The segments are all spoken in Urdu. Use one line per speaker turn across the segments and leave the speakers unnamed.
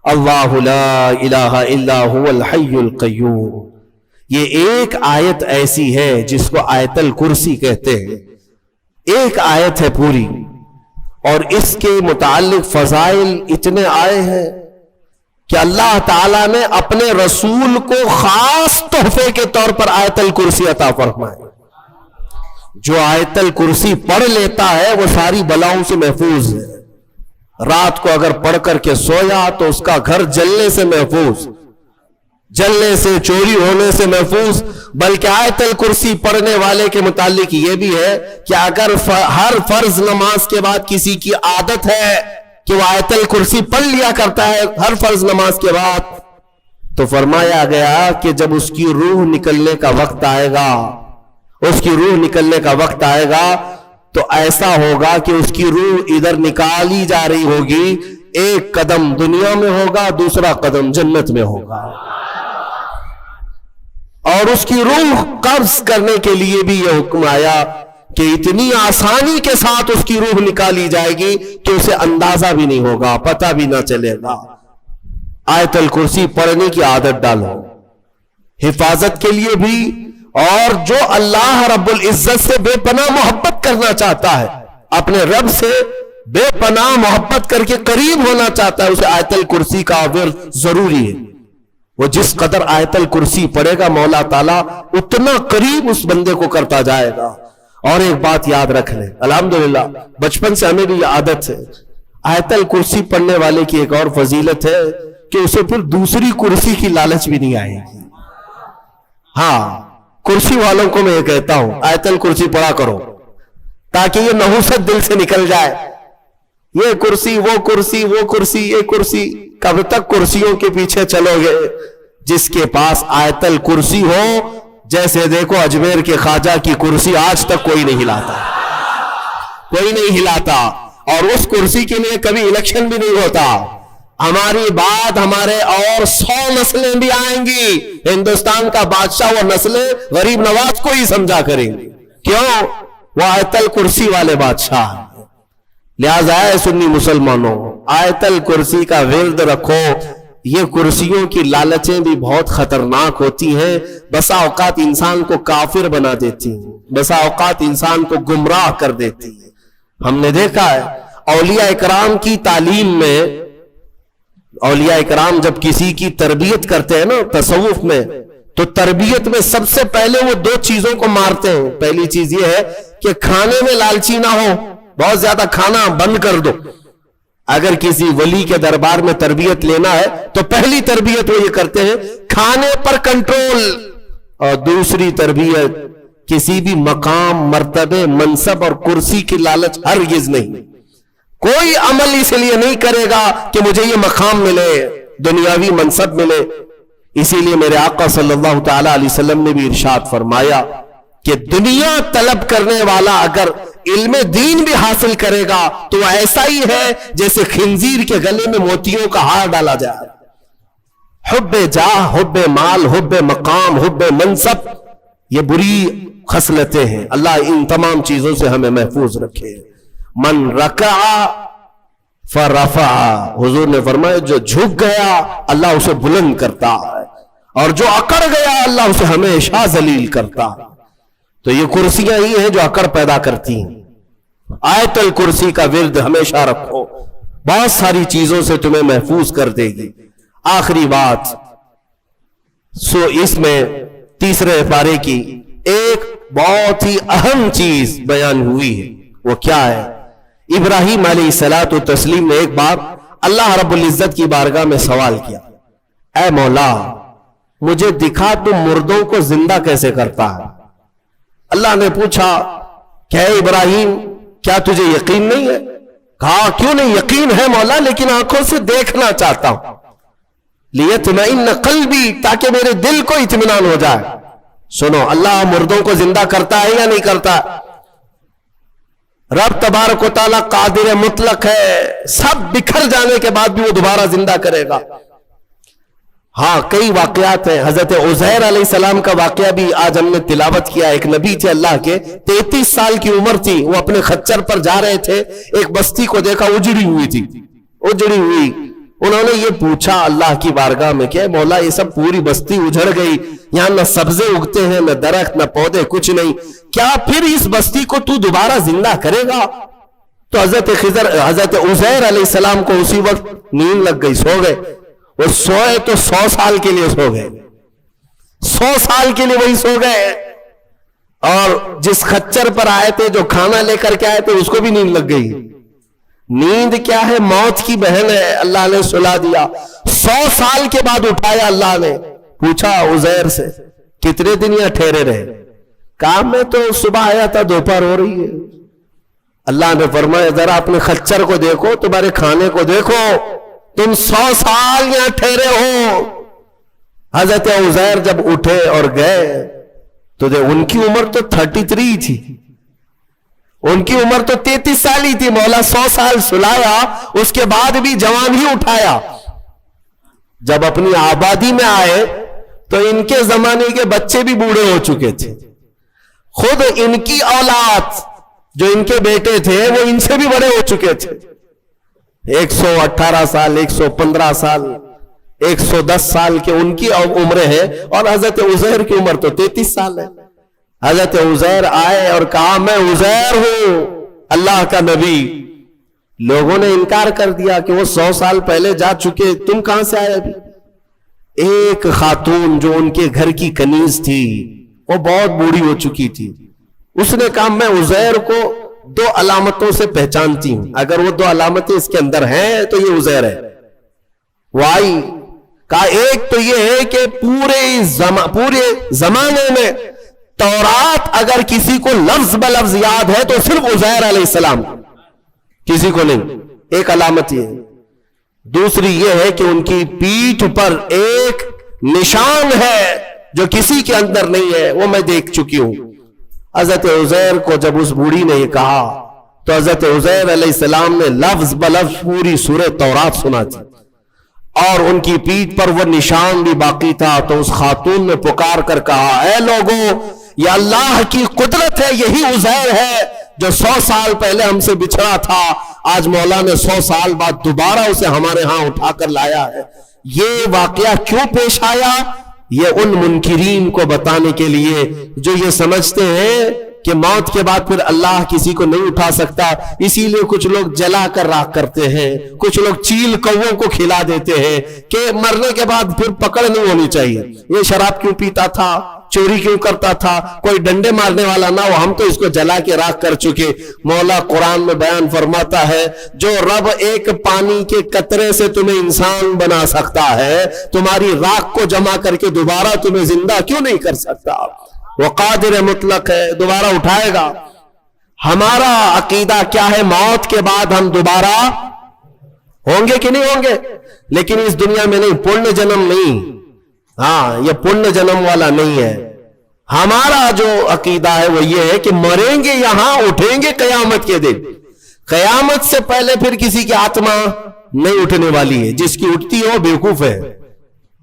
اللہ لا الہ الا هو الحی القیوم. یہ ایک آیت ایسی ہے جس کو آیت الکرسی کہتے ہیں. ایک آیت ہے پوری، اور اس کے متعلق فضائل اتنے آئے ہیں کہ اللہ تعالیٰ نے اپنے رسول کو خاص تحفے کے طور پر آیت الکرسی عطا فرمائے. جو آیت الکرسی پڑھ لیتا ہے وہ ساری بلاؤں سے محفوظ ہے. رات کو اگر پڑھ کر کے سویا تو اس کا گھر جلنے سے محفوظ، جلنے سے، چوری ہونے سے محفوظ. بلکہ آیت الکرسی پڑھنے والے کے متعلق یہ بھی ہے کہ اگر ہر فرض نماز کے بعد کسی کی عادت ہے کہ وہ آیت الکرسی پڑھ لیا کرتا ہے ہر فرض نماز کے بعد، تو فرمایا گیا کہ جب اس کی روح نکلنے کا وقت آئے گا، اس کی روح نکلنے کا وقت آئے گا تو ایسا ہوگا کہ اس کی روح ادھر نکالی جا رہی ہوگی، ایک قدم دنیا میں ہوگا، دوسرا قدم جنت میں ہوگا. اور اس کی روح قبض کرنے کے لیے بھی یہ حکم آیا کہ اتنی آسانی کے ساتھ اس کی روح نکالی جائے گی کہ اسے اندازہ بھی نہیں ہوگا، پتہ بھی نہ چلے گا. آیت الکرسی پڑھنے کی عادت ڈالو، حفاظت کے لیے بھی، اور جو اللہ رب العزت سے بے پناہ محبت کرنا چاہتا ہے، اپنے رب سے بے پناہ محبت کر کے قریب ہونا چاہتا ہے، اسے آیت الکرسی کا ورد ضروری ہے. وہ جس قدر آیت الکرسی پڑھے گا مولا تعالیٰ اتنا قریب اس بندے کو کرتا جائے گا. اور ایک بات یاد رکھ لیں، الحمدللہ بچپن سے ہمیں بھی یہ عادت ہے، آیت الکرسی پڑھنے والے کی ایک اور فضیلت ہے کہ اسے پھر دوسری کرسی کی لالچ بھی نہیں آئے گی. ہاں، کرسی والوں کو میں یہ کہتا ہوں آیت الکرسی پڑھا کرو تاکہ یہ نحوست دل سے نکل جائے. یہ کرسی، وہ کرسی، وہ کرسی، یہ کرسی، کب تک کرسیوں کے پیچھے چلو گے؟ جس کے پاس آیت الکرسی ہو، جیسے دیکھو اجمیر کے خواجہ کی کرسی آج تک کوئی نہیں ہلاتا، کوئی نہیں ہلاتا، اور اس کرسی کے لیے کبھی الیکشن بھی نہیں ہوتا. ہماری بات ہمارے اور 100 نسلیں بھی آئیں گی، ہندوستان کا بادشاہ وہ نسلیں غریب نواز کو ہی سمجھا کریں گی. کیوں؟ وہ آیت الکرسی والے بادشاہ ہیں. لہذا ہے سنی مسلمانوں، آیت الکرسی کا ورد رکھو. یہ کرسیوں کی لالچیں بھی بہت خطرناک ہوتی ہیں، بسا اوقات انسان کو کافر بنا دیتی ہیں، بسا اوقات انسان کو گمراہ کر دیتی ہیں. ہم نے دیکھا ہے اولیاء اکرام کی تعلیم میں، اولیاء اکرام جب کسی کی تربیت کرتے ہیں نا تصوف میں، تو تربیت میں سب سے پہلے وہ 2 چیزوں کو مارتے ہیں. پہلی چیز یہ ہے کہ کھانے میں لالچی نہ ہو، بہت زیادہ کھانا بند کر دو. اگر کسی ولی کے دربار میں تربیت لینا ہے تو پہلی تربیت وہ یہ کرتے ہیں کھانے پر کنٹرول. اور دوسری تربیت کسی بھی مقام، مرتبے، منصب اور کرسی کی لالچ ہرگز نہیں. کوئی عمل اس لیے نہیں کرے گا کہ مجھے یہ مقام ملے، دنیاوی منصب ملے. اسی لیے میرے آقا صلی اللہ تعالی علیہ وسلم نے بھی ارشاد فرمایا کہ دنیا طلب کرنے والا اگر علم دین بھی حاصل کرے گا تو وہ ایسا ہی ہے جیسے خنزیر کے گلے میں موتیوں کا ہار ڈالا جائے. حب جاہ، حب مال، حب مقام، حب منصب، یہ بری خصلتیں ہیں. اللہ ان تمام چیزوں سے ہمیں محفوظ رکھے. من رکع فرفع، حضور نے فرمایا جو جھک گیا اللہ اسے بلند کرتا ہے، اور جو اکڑ گیا اللہ اسے ہمیشہ ذلیل کرتا ہے. تو یہ کرسیاں ہی ہیں جو اکڑ پیدا کرتی ہیں. آیت الکرسی کا ورد ہمیشہ رکھو، بہت ساری چیزوں سے تمہیں محفوظ کر دے گی. آخری بات، اس میں تیسرے پارے کی ایک بہت ہی اہم چیز بیان ہوئی ہے. وہ کیا ہے؟ ابراہیم علیہ الصلوۃ والتسلیم نے ایک بار اللہ رب العزت کی بارگاہ میں سوال کیا، اے مولا مجھے دکھا تم مردوں کو زندہ کیسے کرتا ہے. اللہ نے پوچھا کہ اے ابراہیم کیا تجھے یقین نہیں ہے؟ کہا کیوں نہیں، یقین ہے مولا لیکن آنکھوں سے دیکھنا چاہتا ہوں. لیطمئن قلبی، تاکہ میرے دل کو اطمینان ہو جائے. سنو، اللہ مردوں کو زندہ کرتا ہے یا نہیں کرتا؟ رب تبارک و تعالیٰ قادر مطلق ہے، سب بکھر جانے کے بعد بھی وہ دوبارہ زندہ کرے گا. ہاں کئی واقعات ہیں. حضرت عزیر علیہ السلام کا واقعہ بھی آج ہم نے تلاوت کیا. ایک نبی تھے اللہ کے، 33 سال کی عمر تھی، وہ اپنے خچر پر جا رہے تھے، ایک بستی کو دیکھا اجڑی ہوئی تھی، اجڑی ہوئی. انہوں نے یہ پوچھا اللہ کی بارگاہ میں کہ مولا یہ سب پوری بستی اجڑ گئی، یہاں نہ سبزے اگتے ہیں، نہ درخت، نہ پودے، کچھ نہیں، کیا پھر اس بستی کو تو دوبارہ زندہ کرے گا؟ تو حضرت عزیر علیہ السلام کو اسی وقت نیند لگ گئی، سو گئے. وہ سوئے تو 100 سال کے لیے سو گئے، 100 سال کے لیے وہی سو گئے. اور جس خچر پر آئے تھے، جو کھانا لے کر کے آئے تھے، اس کو بھی نیند لگ گئی. نیند کیا ہے؟ موت کی بہن ہے. اللہ نے سلا دیا. 100 سال کے بعد اٹھایا اللہ نے. پوچھا عزیر سے کتنے دن یہاں ٹھہرے رہے؟ کام میں تو صبح آیا تھا، دوپہر ہو رہی ہے. اللہ نے فرمایا ذرا اپنے خچر کو دیکھو، تمہارے کھانے کو دیکھو، تم 100 سال یہاں ٹھہرے ہو. حضرت عزیر جب اٹھے اور گئے تو ان کی عمر تو 33 تھی، ان کی عمر تو 33 سال ہی تھی. مولا 100 سال سلایا، اس کے بعد بھی جوان ہی اٹھایا. جب اپنی آبادی میں آئے تو ان کے زمانے کے بچے بھی بوڑھے ہو چکے تھے. خود ان کی اولاد جو ان کے بیٹے تھے وہ ان سے بھی بڑے ہو چکے تھے. 118 سال، 115 سال، 110 سال کے ان کی عمریں ہیں، اور حضرت عزیر کی عمر تو 33 سال ہے. حضرت عزیر آئے اور کہا میں عزیر ہوں، اللہ کا نبی. لوگوں نے انکار کر دیا کہ وہ 100 سال پہلے جا چکے، تم کہاں سے آئے ابھی؟ ایک خاتون جو ان کے گھر کی کنیز تھی، وہ بہت بوڑھی ہو چکی تھی، اس نے کہا میں عزیر کو 2 علامتوں سے پہچانتی ہوں، اگر وہ 2 علامتیں اس کے اندر ہیں تو یہ عزیر ہے. وہ آئی، کہا ایک تو یہ ہے کہ پورے زمانے میں تورات اگر کسی کو لفظ بلفظ یاد ہے تو صرف عزیر علیہ السلام، کسی کو نہیں. ایک علامت یہ ہے. دوسری یہ ہے کہ ان کی پیٹھ پر ایک نشان ہے جو کسی کے اندر نہیں ہے، وہ میں دیکھ چکی ہوں. حضرت عزیر کو جب اس بوڑھی نے یہ کہا تو حضرت عزیر علیہ السلام نے لفظ بلفظ پوری سورہ تورات سنا دی، اور ان کی پیٹھ پر وہ نشان بھی باقی تھا. تو اس خاتون نے پکار کر کہا اے لوگوں، یہ اللہ کی قدرت ہے، یہی عزیر ہے جو 100 سال پہلے ہم سے بچھڑا تھا. آج مولا نے 100 سال بعد دوبارہ اسے ہمارے ہاں اٹھا کر لایا ہے. یہ واقعہ کیوں پیش آیا؟ یہ ان منکرین کو بتانے کے لیے جو یہ سمجھتے ہیں کہ موت کے بعد پھر اللہ کسی کو نہیں اٹھا سکتا. اسی لیے کچھ لوگ جلا کر راکھ کرتے ہیں، کچھ لوگ چیل کووں کو کھلا دیتے ہیں کہ مرنے کے بعد پھر پکڑ نہیں ہونی چاہیے. یہ شراب کیوں پیتا تھا، چوری کیوں کرتا تھا، کوئی ڈنڈے مارنے والا نہ ہو، ہم تو اس کو جلا کے راکھ کر چکے. مولا قرآن میں بیان فرماتا ہے جو رب ایک پانی کے قطرے سے تمہیں انسان بنا سکتا ہے، تمہاری راکھ کو جمع کر کے دوبارہ تمہیں زندہ کیوں نہیں کر سکتا؟ وہ قادر مطلق ہے، دوبارہ اٹھائے گا. ہمارا عقیدہ کیا ہے؟ موت کے بعد ہم دوبارہ ہوں گے کہ نہیں ہوں گے، لیکن اس دنیا میں نہیں، پرن جنم نہیں. ہاں، یہ پرن جنم والا نہیں ہے. ہمارا جو عقیدہ ہے وہ یہ ہے کہ مریں گے یہاں، اٹھیں گے قیامت کے دن. قیامت سے پہلے پھر کسی کی آتما نہیں اٹھنے والی ہے، جس کی اٹھتی ہو بیوقوف ہے.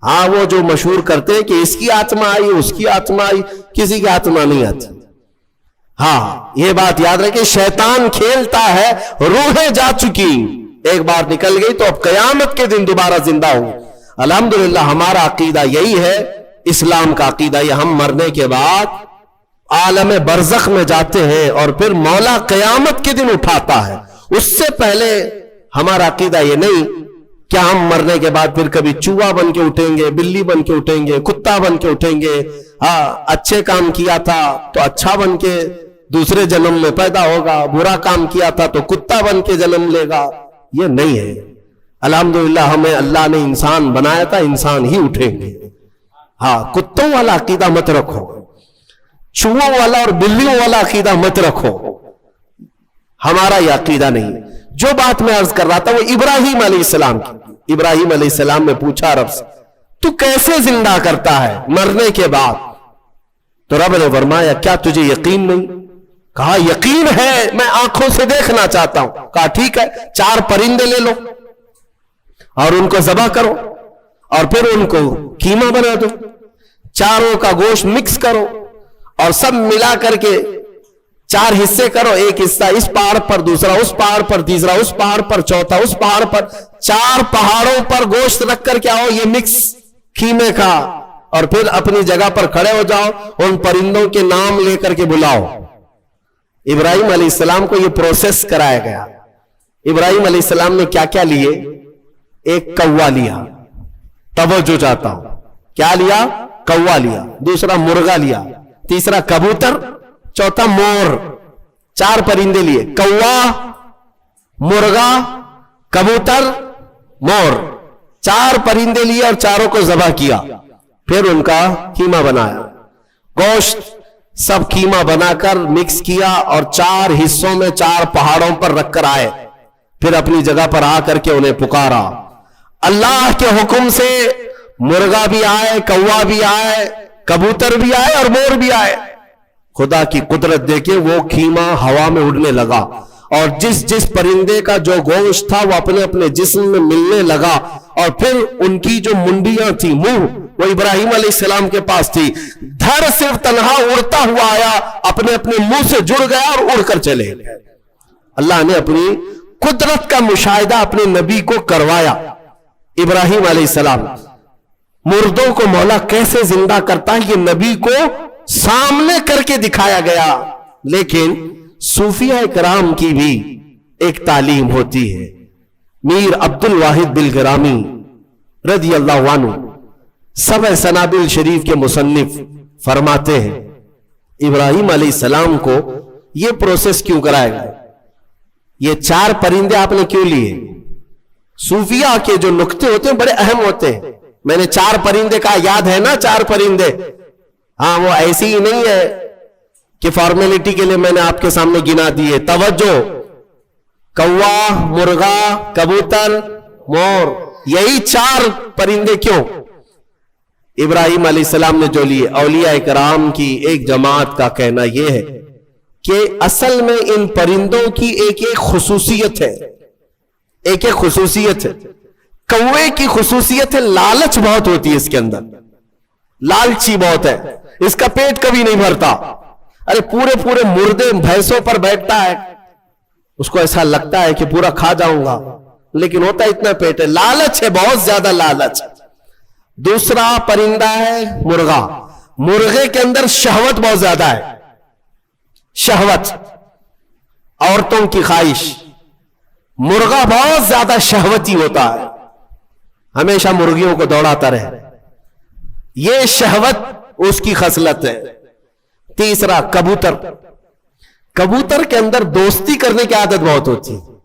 ہاں، وہ جو مشہور کرتے ہیں کہ اس کی آتما آئی، اس کی آتما آئی، کسی کی آتما نہیں آتی. ہاں، یہ بات یاد رکھیں، شیطان کھیلتا ہے، روحیں جا چکی، ایک بار نکل گئی تو اب قیامت کے دن دوبارہ زندہ ہوں. الحمدللہ ہمارا عقیدہ یہی ہے، اسلام کا عقیدہ یہ، ہم مرنے کے بعد عالم برزخ میں جاتے ہیں اور پھر مولا قیامت کے دن اٹھاتا ہے. اس سے پہلے ہمارا عقیدہ یہ نہیں کیا ہم مرنے کے بعد پھر کبھی چوہا بن کے اٹھیں گے، بلی بن کے اٹھیں گے، کتا بن کے اٹھیں گے. ہاں، اچھے کام کیا تھا تو اچھا بن کے دوسرے جنم میں پیدا ہوگا، برا کام کیا تھا تو کتا بن کے جنم لے گا. یہ نہیں ہے. الحمدللہ ہمیں اللہ نے انسان بنایا تھا، انسان ہی اٹھیں گے. ہاں، کتوں والا عقیدہ مت رکھو، چوہوں والا اور بلیوں والا عقیدہ مت رکھو. ہمارا یہ عقیدہ نہیں. جو بات میں عرض کر رہا تھا وہ ابراہیم علیہ السلام کی. ابراہیم علیہ السلام نے پوچھا رب سے تو کیسے زندہ کرتا ہے مرنے کے بعد؟ تو رب نے فرمایا کیا تجھے یقین نہیں؟ کہا یقین ہے، میں آنکھوں سے دیکھنا چاہتا ہوں. کہا ٹھیک ہے، 4 پرندے لے لو اور ان کو ذبح کرو اور پھر ان کو قیمہ بنا دو، چاروں کا گوشت مکس کرو اور سب ملا کر کے 4 حصے کرو. ایک حصہ اس پہاڑ پر، دوسرا اس پہاڑ پر، تیسرا اس پہاڑ پر، چوتھا اس پہاڑ پر. 4 پہاڑوں پر گوشت رکھ کر کے آؤ یہ مکس خیمے کا، اور پھر اپنی جگہ پر کھڑے ہو جاؤ، ان پرندوں کے نام لے کر کے بلاؤ۔ ابراہیم علیہ السلام کو یہ پروسیس کرایا گیا۔ ابراہیم علیہ السلام نے کیا کیا لیے؟ ایک کوا لیا، توجہ چاہتا ہوں، کیا لیا؟ کوا لیا، دوسرا مرغا لیا، تیسرا کبوتر، چوتھا مور، 4 پرندے لیے، کوا، مرغا، کبوتر، مور، 4 پرندے لیے اور چاروں کو ذبح کیا، پھر ان کا قیمہ بنایا، گوشت سب قیمہ بنا کر مکس کیا اور 4 حصوں میں 4 پہاڑوں پر رکھ کر آئے، پھر اپنی جگہ پر آ کر کے انہیں پکارا۔ اللہ کے حکم سے مرغا بھی آئے، کوا بھی آئے، کبوتر بھی آئے اور مور بھی آئے۔ خدا کی قدرت دیکھے، وہ قیمہ ہوا میں اڑنے لگا اور جس جس پرندے کا جو گوشت تھا وہ اپنے اپنے جسم میں ملنے لگا، اور پھر ان کی جو منڈیاں تھی، منہ، وہ ابراہیم علیہ السلام کے پاس تھی، دھڑ صرف تنہا اڑتا ہوا آیا، اپنے اپنے منہ سے جڑ گیا اور اڑ کر چلے گئے۔ اللہ نے اپنی قدرت کا مشاہدہ اپنے نبی کو کروایا۔ ابراہیم علیہ السلام، مردوں کو مولا کیسے زندہ کرتا ہے، یہ نبی کو سامنے کر کے دکھایا گیا۔ لیکن صوفیہ کرام کی بھی ایک تعلیم ہوتی ہے۔ میر عبد الواحد بلگرامی رضی اللہ عنہ، سبع سنابل شریف کے مصنف، فرماتے ہیں ابراہیم علیہ السلام کو یہ پروسیس کیوں کرایا گیا؟ یہ 4 پرندے آپ نے کیوں لیے؟ صوفیہ کے جو نقطے ہوتے ہیں بڑے اہم ہوتے ہیں۔ میں نے 4 پرندے کا یاد ہے نا، 4 پرندے، ہاں وہ ایسی ہی نہیں ہے کہ فارمیلٹی کے لیے میں نے آپ کے سامنے گنا دیے۔ توجہ، کوا، مرغا، کبوتر، مور، یہی 4 پرندے کیوں؟ ابراہیم علیہ السلام نے جو لیے۔ اولیاء کرام کی ایک جماعت کا کہنا یہ ہے کہ اصل میں ان پرندوں کی ایک ایک خصوصیت ہے، ایک ایک خصوصیت ہے۔ کوے کی خصوصیت ہے لالچ بہت ہوتی ہے اس کے اندر، لالچی بہت ہے، اس کا پیٹ کبھی نہیں بھرتا۔ ارے پورے پورے مردے بھینسوں پر بیٹھتا ہے، اس کو ایسا لگتا ہے کہ پورا کھا جاؤں گا، لیکن ہوتا اتنا پیٹ ہے، لالچ ہے، بہت زیادہ لالچ۔ دوسرا پرندہ ہے مرغا، مرغے کے اندر شہوت بہت زیادہ ہے، شہوت، عورتوں کی خواہش۔ مرغا بہت زیادہ شہوتی ہوتا ہے، ہمیشہ مرغیوں کو دوڑاتا رہے، یہ شہوت اس کی خصلت ہے۔ تیسرا کبوتر، کبوتر کے اندر دوستی کرنے کی عادت بہت ہوتی ہے،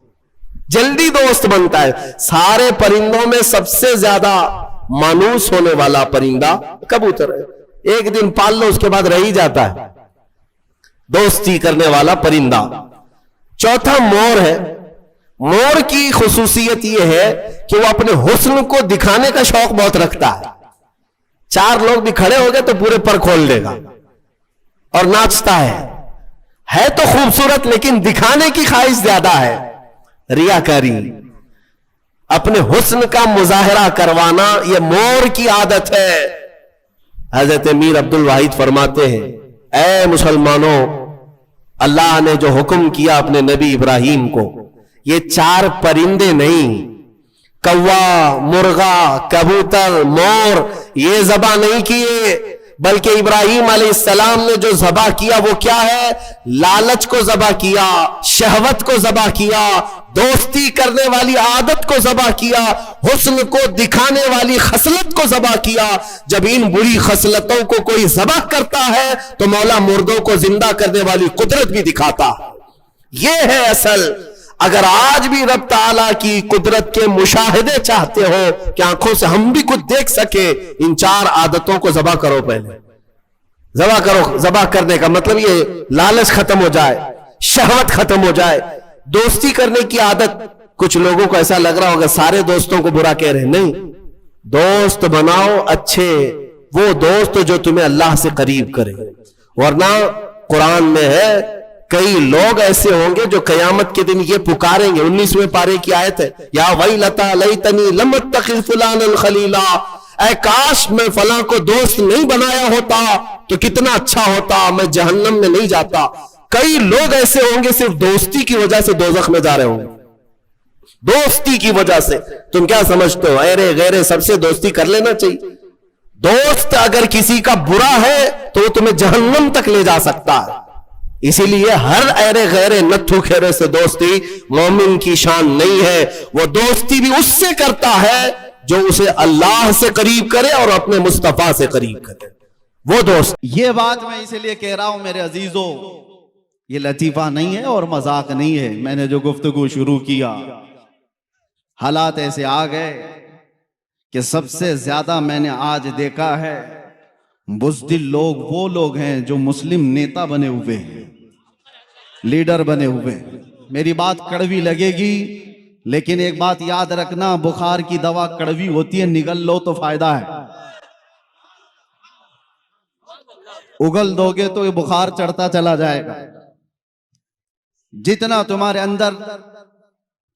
جلدی دوست بنتا ہے۔ سارے پرندوں میں سب سے زیادہ مانوس ہونے والا پرندہ کبوتر ہے، ایک دن پال لو اس کے بعد رہ ہی جاتا ہے، دوستی کرنے والا پرندہ۔ چوتھا مور ہے، مور کی خصوصیت یہ ہے کہ وہ اپنے حسن کو دکھانے کا شوق بہت رکھتا ہے، 4 لوگ بھی کھڑے ہو گئے تو پورے پر کھول دے گا اور ناچتا ہے تو خوبصورت، لیکن دکھانے کی خواہش زیادہ ہے، ریاکاری، اپنے حسن کا مظاہرہ کروانا، یہ مور کی عادت ہے۔ حضرت میر عبد الواحد فرماتے ہیں، اے مسلمانوں، اللہ نے جو حکم کیا اپنے نبی ابراہیم کو، یہ 4 پرندے نہیں، کوا، مرغا، کبوتر، مور، یہ ذبح نہیں کیے، بلکہ ابراہیم علیہ السلام نے جو ذبح کیا وہ کیا ہے؟ لالچ کو ذبح کیا، شہوت کو ذبح کیا، دوستی کرنے والی عادت کو ذبح کیا، حسن کو دکھانے والی خصلت کو ذبح کیا۔ جب ان بری خصلتوں کو کوئی ذبح کرتا ہے تو مولا مردوں کو زندہ کرنے والی قدرت بھی دکھاتا ہے، یہ ہے اصل۔ اگر آج بھی رب تعالیٰ کی قدرت کے مشاہدے چاہتے ہو کہ آنکھوں سے ہم بھی کچھ دیکھ سکے، ان 4 عادتوں کو ذبح کرو، پہلے ذبح کرو۔ ذبح کرنے کا مطلب یہ لالچ ختم ہو جائے، شہوت ختم ہو جائے، دوستی کرنے کی عادت۔ کچھ لوگوں کو ایسا لگ رہا ہوگا سارے دوستوں کو برا کہہ رہے ہیں، نہیں، دوست بناؤ اچھے، وہ دوست جو تمہیں اللہ سے قریب کرے، ورنہ قرآن میں ہے کئی لوگ ایسے ہوں گے جو قیامت کے دن یہ پکاریں گے، 19ویں پارے کی آیت ہے، یا ویلتا لیتنی لم اتخذ فلانا خلیلا، اے کاش میں فلاں کو دوست نہیں بنایا ہوتا تو کتنا اچھا ہوتا، میں جہنم میں نہیں جاتا۔ کئی لوگ ایسے ہوں گے صرف دوستی کی وجہ سے دوزخ میں جا رہے ہوں گے، دوستی کی وجہ سے. تم کیا سمجھتے ہو ایرے غیرے سب سے دوستی کر لینا چاہیے؟ دوست اگر کسی کا برا ہے تو وہ تمہیں جہنم تک لے جا سکتا ہے. اسی لیے ہر ایرے غیرے نتھو کھیرے سے دوستی مومن کی شان نہیں ہے. وہ دوستی بھی اس سے کرتا ہے جو اسے اللہ سے قریب کرے اور اپنے مصطفیٰ سے قریب کرے. وہ دوست.
یہ بات میں اسی لیے کہہ رہا ہوں میرے عزیزو، یہ لطیفہ نہیں ہے اور مذاق نہیں ہے. میں نے جو گفتگو شروع کیا، حالات ایسے آ گئے کہ سب سے زیادہ میں نے آج دیکھا ہے بزدل لوگ وہ لوگ ہیں جو مسلم نیتا بنے ہوئے ہیں، لیڈر بنے ہوئے ہیں. میری بات کڑوی لگے گی لیکن ایک بات یاد رکھنا، بخار کی دوا کڑوی ہوتی ہے، نگل لو تو فائدہ ہے. اگل دو گے تو یہ بخار چڑھتا چلا جائے گا. جتنا تمہارے اندر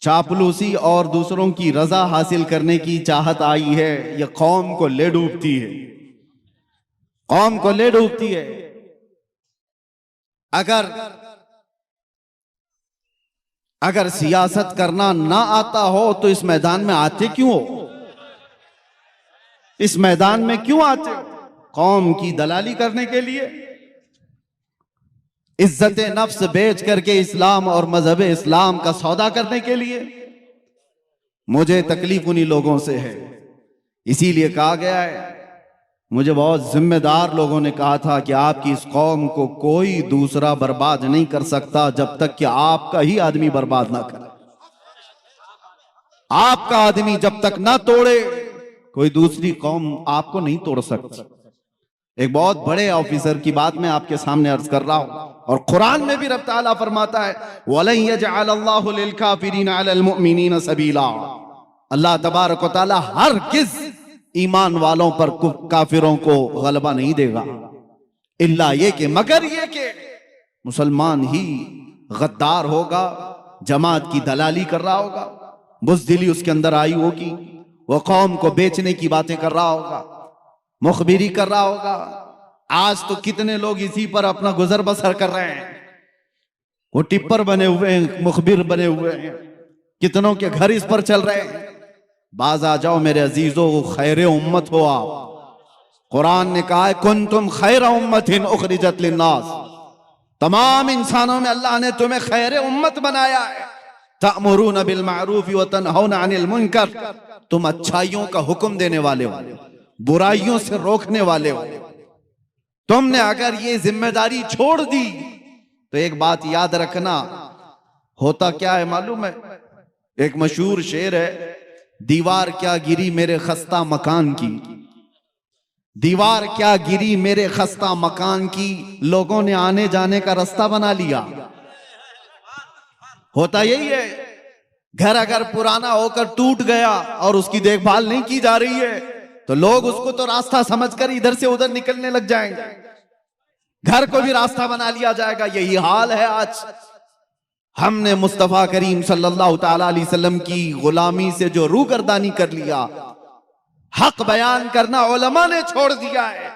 چاپلوسی اور دوسروں کی رضا حاصل کرنے کی چاہت آئی ہے، یہ قوم کو لے ڈوبتی ہے، قوم کو لے ڈوبتی ہے. اگر سیاست کرنا نہ آتا ہو تو اس میدان میں آتے کیوں ہو؟ اس میدان میں کیوں آتے ہو؟ قوم کی دلالی کرنے کے لیے، عزت نفس بیچ کر کے اسلام اور مذہب اسلام کا سودا کرنے کے لیے. مجھے تکلیف انہی لوگوں سے ہے. اسی لیے کہا گیا ہے، مجھے بہت ذمہ دار لوگوں نے کہا تھا کہ آپ کی اس قوم کو کوئی دوسرا برباد نہیں کر سکتا جب تک کہ آپ کا ہی آدمی برباد نہ کرے. آپ کا آدمی جب تک نہ توڑے کوئی دوسری قوم آپ کو نہیں توڑ سکتی. ایک بہت بڑے آفیسر کی بات میں آپ کے سامنے عرض کر رہا ہوں، اور قرآن میں بھی رب تعالیٰ فرماتا ہے وَلَن يَجْعَلَ اللَّهُ لِلْكَافِرِينَ عَلَى الْمُؤْمِنِينَ سَبِيلًا. اللہ تبارک و تعالیٰ ہرگز ایمان والوں پر کافروں کو غلبہ نہیں دے گا، الا یہ کہ مگر یہ کہ مسلمان ہی غدار ہوگا، جماعت کی دلالی کر رہا ہوگا، بزدلی اس کے اندر آئی ہوگی، وہ قوم کو بیچنے کی باتیں کر رہا ہوگا، مخبری کر رہا ہوگا. آج تو کتنے لوگ اسی پر اپنا گزر بسر کر رہے ہیں، وہ ٹپر بنے ہوئے ہیں، مخبر بنے ہوئے ہیں، کتنوں کے گھر اس پر چل رہے ہیں. باز آ جاؤ میرے عزیزو، خیر امت ہو آپ. قرآن نے کہا ہے کنتم خیر امت اخرجت للناس، تمام انسانوں میں اللہ نے تمہیں خیر امت بنایا ہے. تأمرون بالمعروف وتنہون عن المنکر، تم اچھائیوں کا حکم دینے والے ہو، برائیوں سے روکنے والے ہو. تم نے اگر یہ ذمہ داری چھوڑ دی تو ایک بات یاد رکھنا، ہوتا کیا ہے معلوم ہے؟ ایک مشہور شعر ہے، دیوار کیا گری میرے خستہ مکان کی، دیوار کیا گری میرے خستہ مکان کی، لوگوں نے آنے جانے کا راستہ بنا لیا. ہوتا یہی ہے، گھر اگر پرانا ہو کر ٹوٹ گیا اور اس کی دیکھ بھال نہیں کی جا رہی ہے تو لوگ اس کو تو راستہ سمجھ کر ادھر سے ادھر نکلنے لگ جائیں گے، گھر کو بھی راستہ بنا لیا جائے گا. یہی حال ہے آج. ہم نے مصطفیٰ کریم صلی اللہ تعالیٰ علیہ وسلم کی غلامی سے جو روگردانی کر لیا، حق بیان کرنا علماء نے چھوڑ دیا ہے،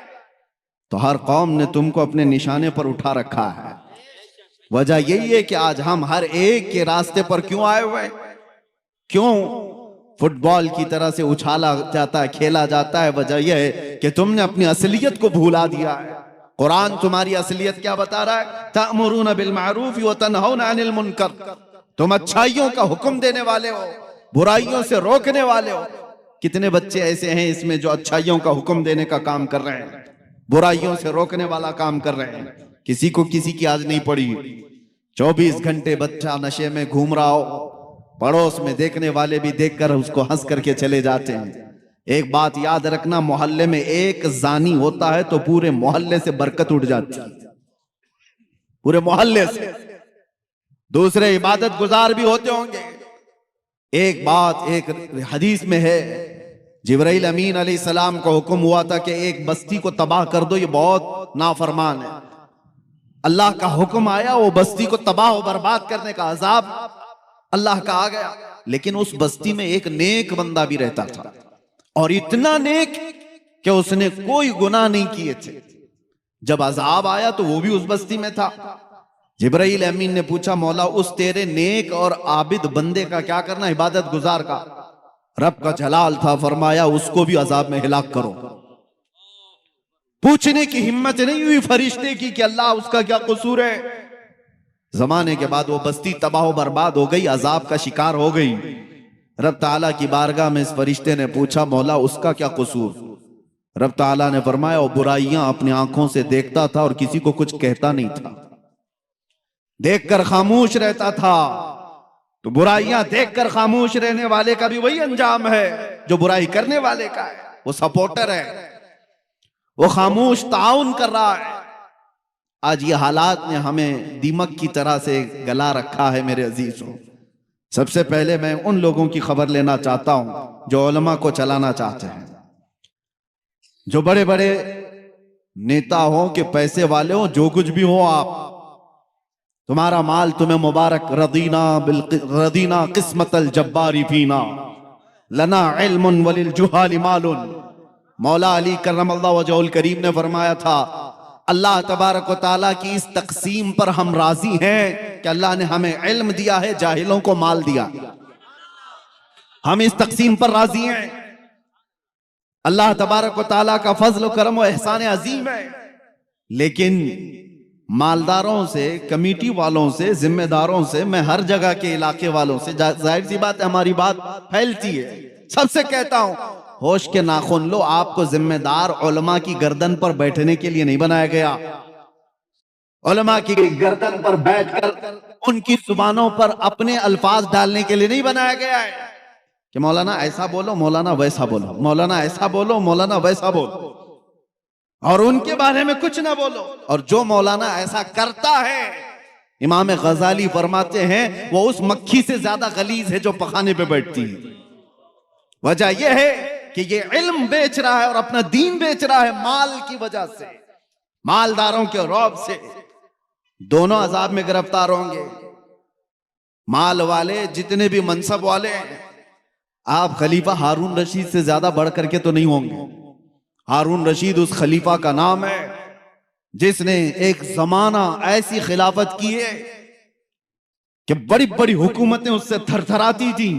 تو ہر قوم نے تم کو اپنے نشانے پر اٹھا رکھا ہے. وجہ یہی ہے کہ آج ہم ہر ایک کے راستے پر کیوں آئے ہوئے ہیں؟ کیوں فٹ بال کی طرح سے اچھالا جاتا ہے، کھیلا جاتا ہے؟ وجہ یہ ہے کہ تم نے اپنی اصلیت کو بھولا دیا ہے. قرآن تمہاری اصلیت کیا بتا رہا ہے؟ تأمرون بالمعروف وتنہون عن المنکر، تم اچھائیوں کا حکم دینے والے ہو، برائیوں سے روکنے والے ہو. کتنے بچے ایسے ہیں اس میں جو اچھائیوں کا حکم دینے کا کام کر رہے ہیں، برائیوں سے روکنے والا کام کر رہے ہیں. کسی کو کسی کی آج نہیں پڑی. 24 گھنٹے بچہ نشے میں گھوم رہا ہو، پڑوس میں دیکھنے والے بھی دیکھ کر اس کو ہنس کر کے چلے جاتے ہیں. ایک بات یاد رکھنا، محلے میں ایک زانی ہوتا ہے تو پورے محلے سے برکت اٹھ جاتی ہے، پورے محلے سے. دوسرے عبادت گزار بھی ہوتے ہوں گے. ایک بات ایک حدیث میں ہے، جبرائیل امین علیہ السلام کو حکم ہوا تھا کہ ایک بستی کو تباہ کر دو، یہ بہت نافرمان ہے. اللہ کا حکم آیا، وہ بستی کو تباہ و برباد کرنے کا عذاب اللہ کا آ گیا. لیکن اس بستی میں ایک نیک بندہ بھی رہتا تھا، اور اتنا نیک کہ اس نے کوئی گناہ نہیں کیے تھے. جب عذاب آیا تو وہ بھی اس بستی میں تھا. جبرائیل امین نے پوچھا مولا اس تیرے نیک اور عابد بندے کا کیا کرنا، عبادت گزار کا؟ رب کا جلال تھا، فرمایا اس کو بھی عذاب میں ہلاک کرو۔ پوچھنے کی ہمت نہیں ہوئی فرشتے کی کہ اللہ اس کا کیا قصور ہے۔ زمانے کے بعد وہ بستی تباہ و برباد ہو گئی، عذاب کا شکار ہو گئی۔ رب تعالیٰ کی بارگاہ میں اس فرشتے نے پوچھا مولا اس کا کیا قصور؟ رب تعالیٰ نے فرمایا وہ برائیاں اپنی آنکھوں سے دیکھتا تھا اور کسی کو کچھ کہتا نہیں تھا، دیکھ کر خاموش رہتا تھا۔ تو برائیاں دیکھ کر خاموش رہنے والے کا بھی وہی انجام ہے جو برائی کرنے والے کا ہے، وہ سپورٹر ہے، وہ خاموش تعاون کر رہا ہے۔ آج یہ حالات نے ہمیں دیمک کی طرح سے گلا رکھا ہے میرے عزیزوں۔ سب سے پہلے میں ان لوگوں کی خبر لینا چاہتا ہوں جو علماء کو چلانا چاہتے ہیں، جو بڑے بڑے نیتا ہوں کہ پیسے والے ہوں، جو کچھ بھی ہو آپ، تمہارا مال تمہیں مبارک، رضینا قسمت الجبار فینا لنا علم وللجہال مال۔ مولا علی کرم اللہ وجہہ الکریم نے فرمایا تھا اللہ تبارک و تعالیٰ کی اس تقسیم پر ہم راضی ہیں کہ اللہ نے ہمیں علم دیا ہے، جاہلوں کو مال دیا، ہم اس تقسیم پر راضی ہیں۔ اللہ تبارک و تعالیٰ کا فضل و کرم و احسان عظیم ہے، لیکن مالداروں سے، کمیٹی والوں سے، ذمہ داروں سے، میں ہر جگہ کے علاقے والوں سے، ظاہر سی بات ہے ہماری بات پھیلتی ہے، سب سے کہتا ہوں ہوش کے ناخن لو، آپ کو ذمہ دار علماء کی گردن پر بیٹھنے کے لیے نہیں بنایا گیا، علماء کی گردن پر بیٹھ کر ان کی زبانوں پر اپنے الفاظ ڈالنے کے لیے نہیں بنایا گیا ہے کہ مولانا ایسا بولو، مولانا ویسا بولو، مولانا ایسا بولو، مولانا ویسا بولو، اور ان کے بارے میں کچھ نہ بولو۔ اور جو مولانا ایسا کرتا ہے، امام غزالی فرماتے ہیں وہ اس مکھی سے زیادہ غلیظ ہے جو پخانے پہ بیٹھتی ہے۔ وجہ یہ ہے کہ یہ علم بیچ رہا ہے اور اپنا دین بیچ رہا ہے مال کی وجہ سے، مالداروں کے رعب سے۔ دونوں عذاب میں گرفتار ہوں گے، مال والے جتنے بھی منصب والے ہیں۔ آپ خلیفہ ہارون رشید سے زیادہ بڑھ کر کے تو نہیں ہوں گے۔ ہارون رشید اس خلیفہ کا نام ہے جس نے ایک زمانہ ایسی خلافت کی ہے کہ بڑی بڑی حکومتیں اس سے تھر تھراتی تھیں،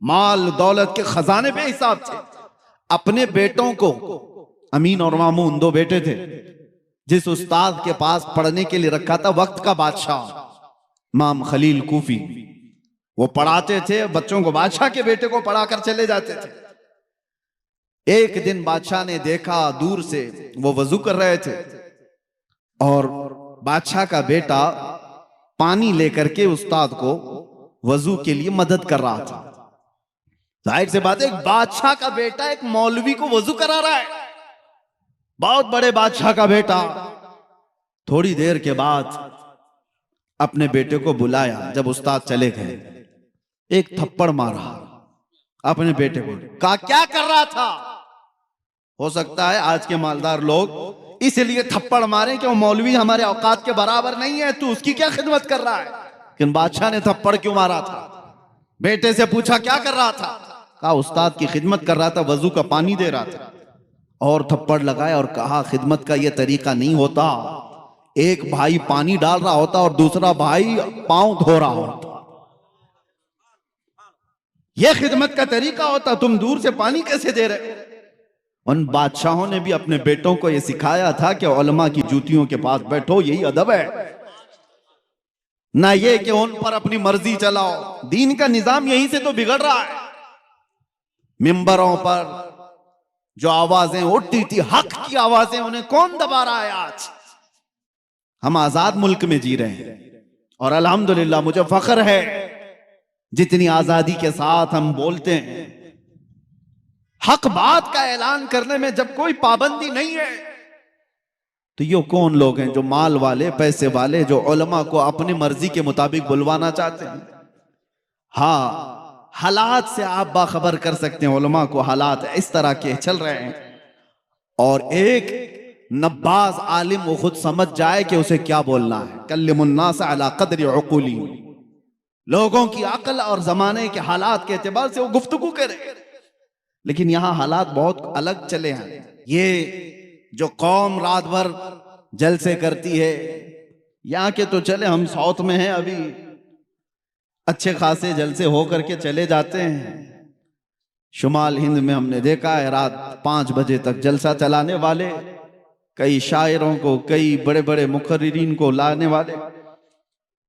مال دولت کے خزانے بے حساب تھے۔ اپنے بیٹوں کو، امین اور مامون دو بیٹے تھے، جس استاد کے پاس پڑھنے کے لیے رکھا تھا وقت کا بادشاہ امام خلیل کوفی، وہ پڑھاتے تھے بچوں کو، بادشاہ کے بیٹے کو پڑھا کر چلے جاتے تھے۔ ایک دن بادشاہ نے دیکھا دور سے، وہ وضو کر رہے تھے اور بادشاہ کا بیٹا پانی لے کر کے استاد کو وضو کے لیے مدد کر رہا تھا۔ ظاہر سے بات ہے ایک بادشاہ کا بیٹا ایک مولوی کو وضو کرا رہا ہے، بہت بڑے بادشاہ کا بیٹا۔ تھوڑی دیر کے بعد اپنے بیٹے کو بلایا، جب استاد چلے گئے ایک تھپڑ مارا اپنے بیٹے کو، کہا کیا کر رہا تھا؟ ہو سکتا ہے آج کے مالدار لوگ اس لیے تھپڑ مارے کہ وہ مولوی ہمارے اوقات کے برابر نہیں ہے، تو اس کی کیا خدمت کر رہا ہے؟ لیکن بادشاہ نے تھپڑ کیوں مارا تھا؟ بیٹے سے پوچھا کیا کر رہا تھا؟ کہا استاد کی خدمت کر رہا تھا، وضو کا پانی دے رہا تھا۔ اور تھپڑ لگایا اور کہا خدمت کا یہ طریقہ نہیں ہوتا، ایک بھائی پانی ڈال رہا ہوتا اور دوسرا بھائی پاؤں دھو رہا ہوتا، یہ خدمت کا طریقہ ہوتا، تم دور سے پانی کیسے دے رہے؟ ان بادشاہوں نے بھی اپنے بیٹوں کو یہ سکھایا تھا کہ علماء کی جوتیوں کے پاس بیٹھو، یہی ادب ہے، نہ یہ کہ ان پر اپنی مرضی چلاؤ۔ دین کا نظام یہیں سے تو بگڑ رہا ہے۔ ممبروں پر جو آوازیں اٹھتی تھی، حق کی آوازیں، انہیں کون دبا رہا ہے؟ آج ہم آزاد ملک میں جی رہے ہیں اور الحمدللہ مجھے فخر ہے جتنی آزادی کے ساتھ ہم بولتے ہیں، حق بات کا اعلان کرنے میں جب کوئی پابندی نہیں ہے، تو یہ کون لوگ ہیں جو مال والے، پیسے والے، جو علماء کو اپنی مرضی کے مطابق بلوانا چاہتے ہیں؟ ہاں، حالات سے آپ باخبر کر سکتے ہیں علماء کو، حالات اس طرح کے چل رہے ہیں، اور ایک نباز عالم وہ خود سمجھ جائے کہ اسے کیا بولنا ہے۔ کلم الناس علی قدر عقولی، لوگوں کی عقل اور زمانے کے حالات کے اعتبار سے وہ گفتگو کرے۔ لیکن یہاں حالات بہت الگ چلے ہیں۔ یہ جو قوم رات بھر جلسے کرتی ہے، یہاں کے تو چلے، ہم ساؤتھ میں ہیں، ابھی اچھے خاصے جلسے ہو کر کے چلے جاتے ہیں. شمال ہند میں ہم نے دیکھا ہے رات 5 بجے تک جلسہ چلانے والے، کئی شاعروں کو، کئی بڑے بڑے مقررین کو لانے والے،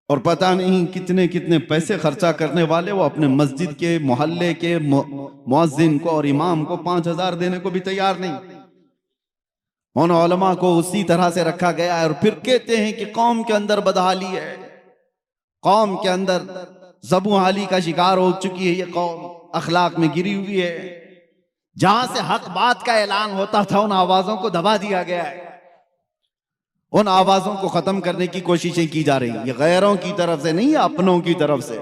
اور پتہ نہیں کتنے کتنے پیسے خرچہ کرنے والے. وہ اپنے مسجد کے محلے کے مؤذن کو اور امام کو 5,000 دینے کو بھی تیار نہیں. ان علماء کو اسی طرح سے رکھا گیا ہے، اور پھر کہتے ہیں کہ قوم کے اندر بدحالی ہے، قوم کے اندر زبوں حالی کا شکار ہو چکی ہے، یہ قوم اخلاق میں گری ہوئی ہے. جہاں سے حق بات کا اعلان ہوتا تھا ان آوازوں کو دبا دیا گیا ہے، ان آوازوں کو ختم کرنے کی کوششیں کی جا رہی ہیں. یہ غیروں کی طرف سے نہیں، اپنوں کی طرف سے.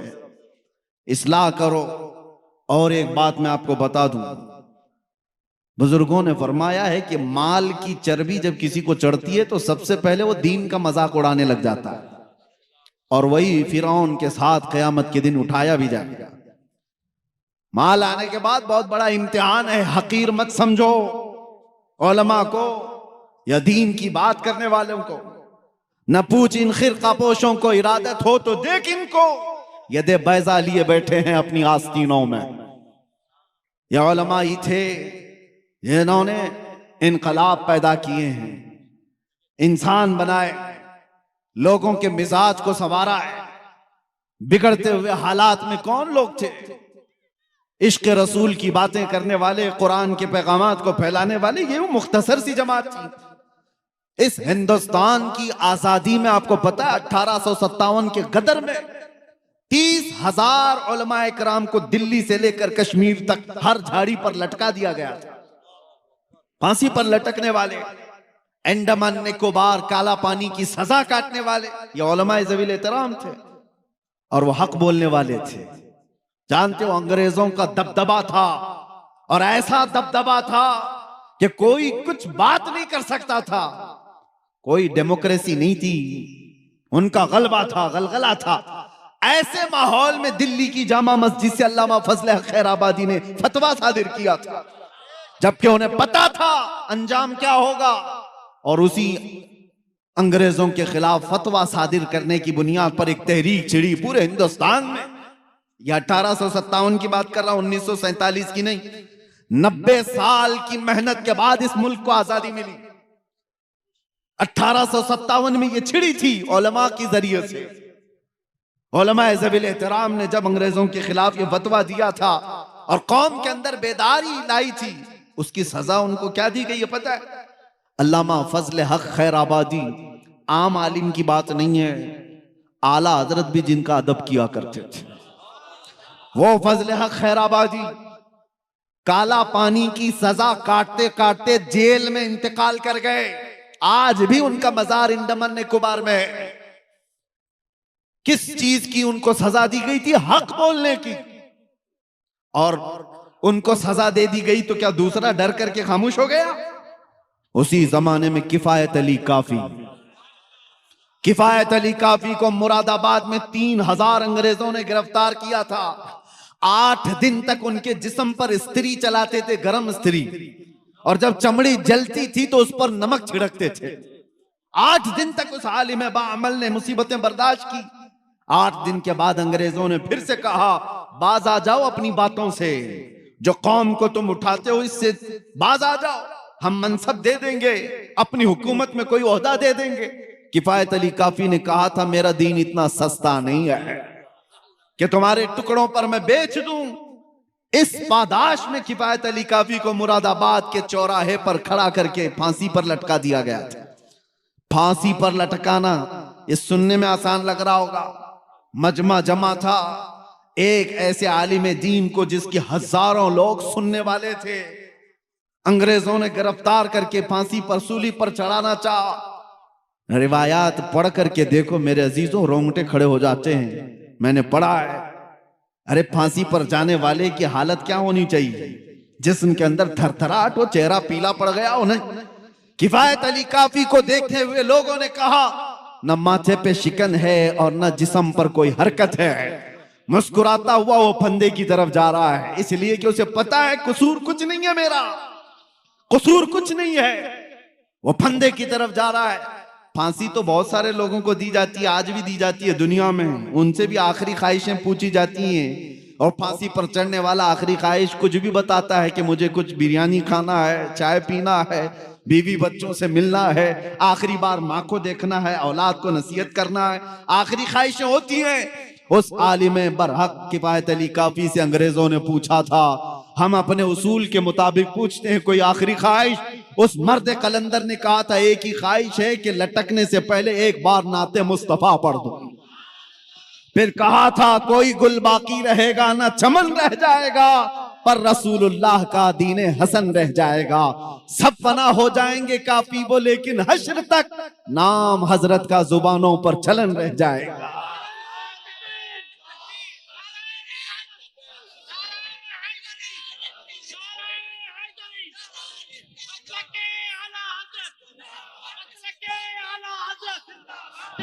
اصلاح کرو. اور ایک بات میں آپ کو بتا دوں، بزرگوں نے فرمایا ہے کہ مال کی چربی جب کسی کو چڑھتی ہے تو سب سے پہلے وہ دین کا مذاق اڑانے لگ جاتا ہے، اور وہی فرعون کے ساتھ قیامت کے دن اٹھایا بھی جائے گا. مال آنے کے بعد بہت بڑا امتحان ہے، حقیر مت سمجھو علماء کو یا دین کی بات کرنے والوں کو. نہ پوچھ ان خرقہ پوشوں کو، ارادت ہو تو دیکھ ان کو، ید بیضا لیے بیٹھے ہیں اپنی آستینوں میں. یہ علماء ہی تھے جنہوں نے انقلاب پیدا کیے ہیں، انسان بنائے، لوگوں کے مزاج کو سنوارا ہے. بگڑتے ہوئے حالات میں کون لوگ تھے؟ عشق رسول کی باتیں کرنے والے، قرآن کے پیغامات کو پھیلانے والے، یہ وہ مختصر سی جماعت تھی. اس ہندوستان کی آزادی میں آپ کو پتا ہے 1857 کے غدر میں 30,000 علماء کرام کو دلی سے لے کر کشمیر تک ہر جھاڑی پر لٹکا دیا گیا تھا. پھانسی پر لٹکنے والے، انڈمان نکوبار کالا پانی کی سزا کاٹنے والے، یہ علماء ذوی الاحترام تھے، اور وہ حق بولنے والے تھے. جانتے ہو انگریزوں کا دبدبا تھا، اور ایسا دبدبا تھا کہ کوئی کچھ بات نہیں کر سکتا تھا. کوئی ڈیموکریسی نہیں تھی، ان کا غلبہ تھا، غلغلہ تھا. ایسے ماحول میں دلی کی جامع مسجد سے علامہ فضل حق خیر آبادی نے فتویٰ صادر کیا تھا، جبکہ انہیں پتا تھا انجام کیا ہوگا. اور اسی انگریزوں کے خلاف فتویٰ صادر کرنے کی بنیاد پر ایک تحریک چھڑی پورے ہندوستان میں. یہ 1857 کی بات کر رہا ہوں، 1947 کی نہیں. 90 سال کی محنت کے بعد اس ملک کو آزادی ملی. 1857 میں یہ چھڑی تھی علماء کی ذریعے سے. علماء ذوی الاحترام نے جب انگریزوں کے خلاف یہ فتویٰ دیا تھا اور قوم کے اندر بیداری لائی تھی، اس کی سزا ان کو کیا دی گئی یہ پتا ہے؟ علامہ فضل حق خیر آبادی عام عالم کی بات نہیں ہے، اعلیٰ حضرت بھی جن کا ادب کیا کرتے تھے، وہ فضل حق خیر آبادی کالا پانی کی سزا کاٹتے کاٹتے جیل میں انتقال کر گئے. آج بھی ان کا مزار انڈمان نکوبار میں ہے. کس چیز کی ان کو سزا دی گئی تھی؟ حق بولنے کی. اور ان کو سزا دے دی گئی تو کیا دوسرا ڈر کر کے خاموش ہو گیا؟ اسی زمانے میں کفایت علی کافی، کفایت علی کافی کو مراد آباد میں 3,000 انگریزوں نے گرفتار کیا تھا. 8 دن تک ان کے جسم پر استری چلاتے تھے، گرم استری، اور جب چمڑی جلتی تھی تو اس پر نمک چھڑکتے تھے. 8 دن تک اس عالم باعمل نے مصیبتیں برداشت کی. 8 دن کے بعد انگریزوں نے پھر سے کہا باز آ جاؤ اپنی باتوں سے، جو قوم کو تم اٹھاتے ہو اس سے باز آ جاؤ، ہم منصب دے دیں گے، اپنی حکومت میں کوئی عہدہ دے دیں گے. کفایت علی کافی نے کہا تھا میرا دین اتنا سستا نہیں ہے کہ تمہارے ٹکڑوں پر میں بیچ دوں. اس پاداش میں کفایت علی کافی کو مراد آباد کے چوراہے پر کھڑا کر کے پھانسی پر لٹکا دیا گیا تھا. پھانسی پر لٹکانا یہ سننے میں آسان لگ رہا ہوگا، مجمع جمع تھا ایک ایسے عالم دین کو جس کی ہزاروں لوگ سننے والے تھے. انگریزوں نے گرفتار کر کے پھانسی پر سولی پر چڑھانا چاہا. روایات پڑھ کر کے دیکھو میرے عزیزوں، رونگٹے کھڑے ہو جاتے ہیں. میں نے پڑھا ہے، ارے پھانسی پر جانے والے کی حالت کیا ہونی چاہیے؟ جسم کے اندر تھر تھراہٹ ہو، چہرہ پیلا پڑ گیا ہو. نہیں، کفایت علی کافی کو دیکھتے ہوئے لوگوں نے کہا نہ ماتھے پہ شکن ہے اور نہ جسم پر کوئی حرکت ہے. مسکراتا ہوا وہ پھندے کی طرف جا رہا ہے، اس لیے کہ اسے پتا ہے قصور کچھ نہیں ہے، میرا قصور کچھ نہیں ہے. وہ پھندے کی طرف جا رہا ہے. پھانسی تو بہت سارے لوگوں کو دی جاتی ہے، آج بھی دی جاتی ہے دنیا میں، ان سے بھی آخری خواہشیں پوچھی جاتی ہیں، اور پھانسی پر چڑھنے والا آخری خواہش کچھ بھی بتاتا ہے کہ مجھے کچھ بریانی کھانا ہے، چائے پینا ہے، بیوی بچوں سے ملنا ہے، آخری بار ماں کو دیکھنا ہے، اولاد کو نصیحت کرنا ہے، آخری خواہشیں ہوتی ہیں۔ اس عالم برحق کفایت علی کافی سے انگریزوں نے پوچھا تھا، ہم اپنے اصول کے مطابق پوچھتے ہیں کوئی آخری خواہش؟ اس مرد قلندر نے کہا تھا ایک ہی خواہش ہے کہ لٹکنے سے پہلے ایک بار نعت مصطفیٰ پڑھ دوں۔ پھر کہا تھا کوئی گل باقی رہے گا نہ چمن رہ جائے گا، پر رسول اللہ کا دین حسن رہ جائے گا۔ سب فنا ہو جائیں گے کافی وہ، لیکن حشر تک نام حضرت کا زبانوں پر چلن رہ جائے گا۔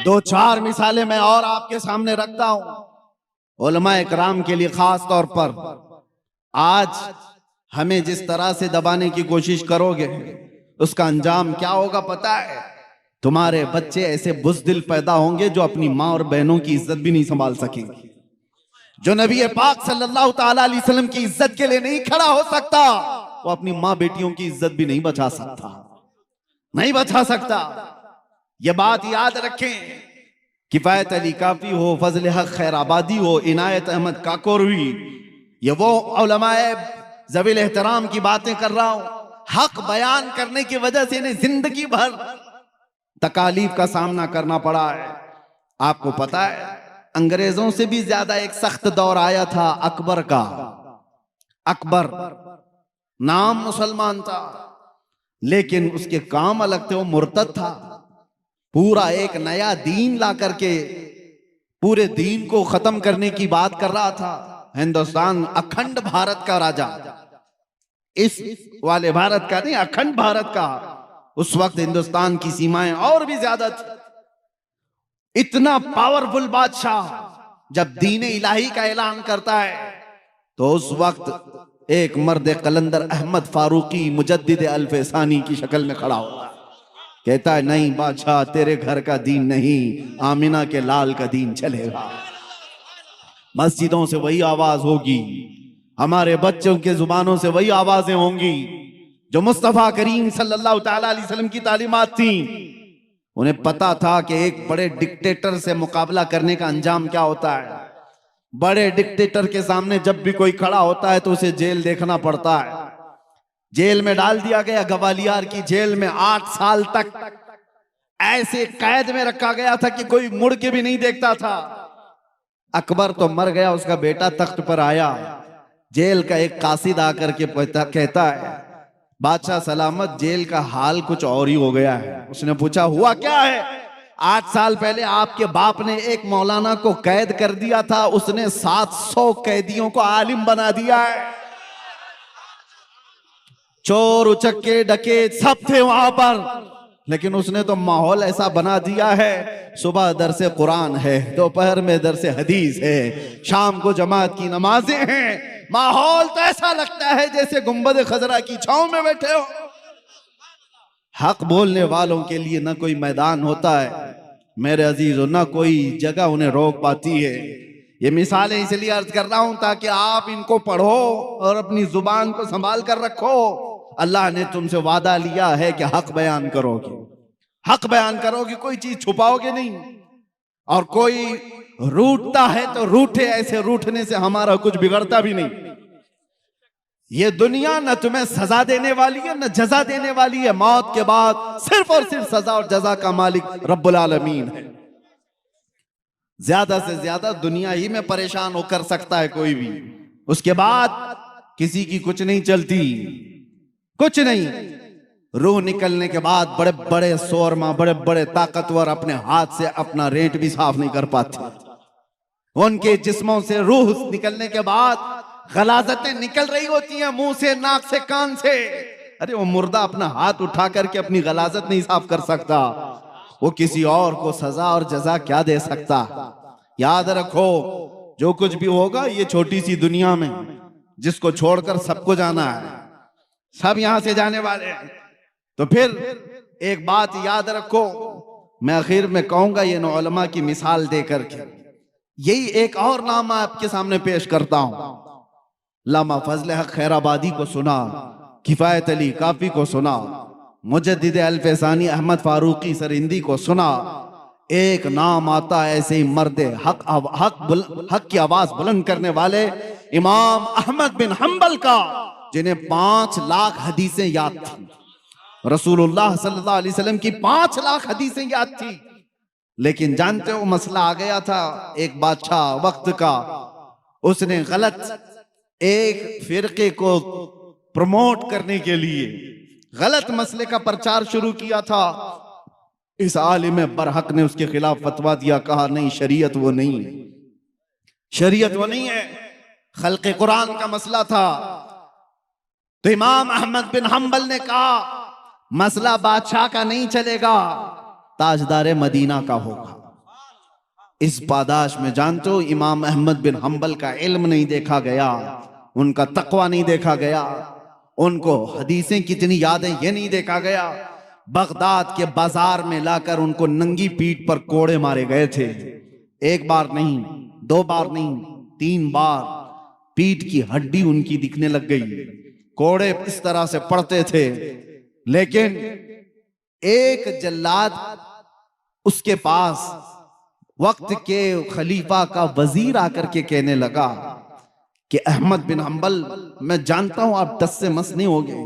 دو چار مثالیں میں اور آپ کے سامنے رکھتا ہوں علماء اکرام کے لیے خاص طور پر۔ آج ہمیں جس طرح سے دبانے کی کوشش کرو گے اس کا انجام کیا ہوگا پتہ ہے؟ تمہارے بچے ایسے بزدل پیدا ہوں گے جو اپنی ماں اور بہنوں کی عزت بھی نہیں سنبھال سکیں گے۔ جو نبی پاک صلی اللہ تعالیٰ علیہ وسلم کی عزت کے لیے نہیں کھڑا ہو سکتا، وہ اپنی ماں بیٹیوں کی عزت بھی نہیں بچا سکتا، نہیں بچا سکتا۔ یہ بات یاد رکھیں، کفایت علی کافی ہو، فضل حق خیر آبادی ہو، عنایت احمد کاکوروی، یہ وہ علماء ذوی الاحترام کی باتیں کر رہا ہوں۔ حق بیان کرنے کی وجہ سے انہیں زندگی بھر تکالیف کا سامنا کرنا پڑا ہے۔ آپ کو پتا ہے انگریزوں سے بھی زیادہ ایک سخت دور آیا تھا اکبر کا۔ اکبر نام مسلمان تھا لیکن اس کے کام الگ تھے، وہ مرتد تھا۔ پورا ایک نیا دین لا کر کے پورے دین کو ختم کرنے کی بات کر رہا تھا۔ ہندوستان اکھنڈ بھارت کا راجا، اس والے بھارت کا نہیں، اکھنڈ بھارت کا۔ اس وقت ہندوستان کی سیمائیں اور بھی زیادہ تھی۔ اتنا پاورفل بادشاہ جب دین الہی کا اعلان کرتا ہے تو اس وقت ایک مرد قلندر احمد فاروقی مجدد الف ثانی کی شکل میں کھڑا ہوگا، کہتا ہے نہیں بادشاہ تیرے گھر کا دین نہیں، آمینہ کے لال کا دین چلے گا۔ مسجدوں سے وہی آواز ہوگی، ہمارے بچوں کے زبانوں سے وہی آوازیں ہوں گی جو مصطفیٰ کریم صلی اللہ تعالیٰ علیہ وسلم کی تعلیمات تھیں۔ انہیں پتا تھا کہ ایک بڑے ڈکٹیٹر سے مقابلہ کرنے کا انجام کیا ہوتا ہے۔ بڑے ڈکٹیٹر کے سامنے جب بھی کوئی کھڑا ہوتا ہے تو اسے جیل دیکھنا پڑتا ہے۔ جیل میں ڈال دیا گیا، گوالیار کی جیل میں 8 سال تک ایسے قید میں رکھا گیا تھا کہ کوئی مڑ کے بھی نہیں دیکھتا تھا۔ اکبر تو مر گیا، اس کا بیٹا تخت پر آیا۔ جیل کا ایک قاصد آ کر کے کہتا ہے بادشاہ سلامت، جیل کا حال کچھ اور ہی ہو گیا ہے۔ اس نے پوچھا ہوا کیا ہے؟ 8 سال پہلے آپ کے باپ نے ایک مولانا کو قید کر دیا تھا، اس نے 700 قیدیوں کو عالم بنا دیا ہے۔ چور اچکے ڈکیت سب تھے وہاں پر، لیکن اس نے تو ماحول ایسا بنا دیا ہے، صبح درس قرآن ہے، دوپہر میں درس حدیث ہے، شام کو جماعت کی نمازیں ہیں۔ ماحول تو ایسا لگتا ہے جیسے گنبد خضرا کی چھاؤں میں بیٹھے ہو۔ حق بولنے والوں کے لیے نہ کوئی میدان ہوتا ہے میرے عزیزو، نہ کوئی جگہ انہیں روک پاتی ہے۔ یہ مثالیں اس لیے عرض کر رہا ہوں تاکہ آپ ان کو پڑھو اور اپنی زبان کو سنبھال کر رکھو۔ اللہ نے تم سے وعدہ لیا ہے کہ حق بیان کرو گے، حق بیان کرو گے، کوئی چیز چھپاؤ گے نہیں۔ اور کوئی روٹتا ہے تو روٹے، ایسے روٹنے سے ہمارا کچھ بگڑتا بھی نہیں۔ یہ دنیا نہ تمہیں سزا دینے والی ہے نہ جزا دینے والی ہے، موت کے بعد صرف اور صرف سزا اور جزا کا مالک رب العالمین ہے۔ زیادہ سے زیادہ دنیا ہی میں پریشان ہو کر سکتا ہے کوئی بھی، اس کے بعد کسی کی کچھ نہیں چلتی، کچھ نہیں۔ روح نکلنے کے بعد بڑے بڑے سورما، بڑے بڑے طاقتور اپنے ہاتھ سے اپنا ریٹ بھی صاف نہیں کر پاتے۔ ان کے جسموں سے روح نکلنے کے بعد غلاظتیں نکل رہی ہوتی ہیں منہ سے، ناک سے، کان سے۔ ارے وہ مردہ اپنا ہاتھ اٹھا کر کے اپنی غلاظت نہیں صاف کر سکتا، وہ کسی اور کو سزا اور جزا کیا دے سکتا؟ یاد رکھو جو کچھ بھی ہوگا یہ چھوٹی سی دنیا میں، جس کو چھوڑ کر سب کو جانا ہے، سب یہاں سے جانے والے ہیں۔ تو پھر ایک بات یاد رکھو، میں آخر میں کہوں گا یہ علماء کی مثال دے کر کے یہی ایک اور نام آپ کے سامنے پیش کرتا ہوں. علامہ فضل حق خیر آبادی کو سنا, کفایت علی کافی کو سنا, مجدد الفسانی احمد فاروقی سرہندی کو سنا. ایک نام آتا ہے ایسے ہی مرد حق کی آواز بلند کرنے والے امام احمد بن حنبل کا, جنہیں 5 لاکھ حدیثیں یاد تھیں. رسول اللہ صلی اللہ علیہ وسلم کی 5 لاکھ حدیثیں یاد تھی. لیکن جانتے ہو مسئلہ آ گیا تھا ایک بادشاہ وقت کا, اس نے غلط ایک فرقے کو پروموٹ کرنے کے لیے غلط مسئلے کا پرچار شروع کیا تھا. اس عالم برحق نے اس کے خلاف فتویٰ دیا, کہا نہیں شریعت وہ نہیں ہے, شریعت وہ نہیں ہے, خلق قرآن کا مسئلہ تھا. تو امام احمد بن حنبل نے کہا مسئلہ بادشاہ کا نہیں چلے گا, تاجدار مدینہ کا ہوگا. اس پاداش میں جانتے ہو امام احمد بن حنبل کا علم نہیں دیکھا گیا, ان کا تقوی نہیں دیکھا گیا, ان کو حدیثیں کتنی یادیں یہ نہیں دیکھا گیا. بغداد کے بازار میں لا کر ان کو ننگی پیٹھ پر کوڑے مارے گئے تھے. 1 بار نہیں, 2 بار نہیں, 3 بار پیٹھ کی ہڈی ان کی دکھنے لگ گئی, کوڑے اس طرح سے پڑتے تھے. لیکن ایک جلاد اس کے پاس وقت کے خلیفہ کا وزیر آ کر کے کہنے لگا کہ احمد بن حنبل میں جانتا ہوں آپ 10 سے مس نہیں ہوگے,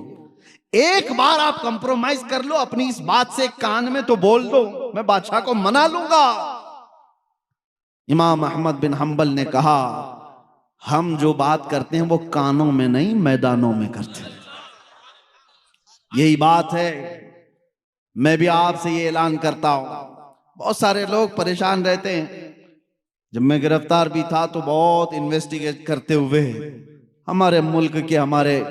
ایک بار آپ کمپرومائز کر لو اپنی اس بات سے کان میں تو بول دو, میں بادشاہ کو منا لوں گا. امام احمد بن حنبل نے کہا ہم جو بات کرتے ہیں وہ کانوں میں نہیں میدانوں میں کرتے ہیں. یہی بات ہے. میں بھی آپ سے یہ اعلان کرتا ہوں, بہت سارے لوگ پریشان رہتے ہیں. جب میں گرفتار بھی تھا تو بہت انویسٹیگیٹ کرتے ہوئے ہمارے ملک کے ہمارے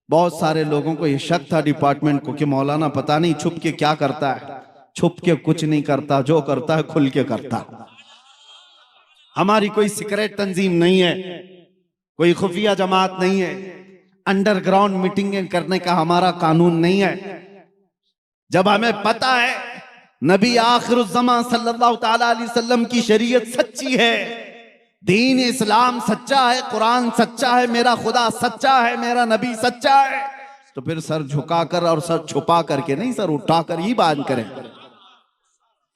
بہت سارے لوگوں کو یہ شک تھا ڈپارٹمنٹ کو کہ مولانا پتہ نہیں چھپ کے کیا کرتا ہے. چھپ کے کچھ نہیں کرتا, جو کرتا ہے کھل کے کرتا. ہماری کوئی سیکریٹ تنظیم نہیں ہے, کوئی خفیہ جماعت نہیں ہے, انڈر گراؤنڈ میٹنگیں کرنے کا ہمارا قانون نہیں ہے. جب ہمیں پتا ہے نبی آخر الزمان صلی اللہ تعالی علیہ وسلم کی شریعت سچی ہے, دین اسلام سچا ہے, قرآن سچا ہے, میرا خدا سچا ہے, میرا نبی سچا ہے, تو پھر سر جھکا کر اور سر چھپا کر کے نہیں, سر اٹھا کر ہی بات کریں.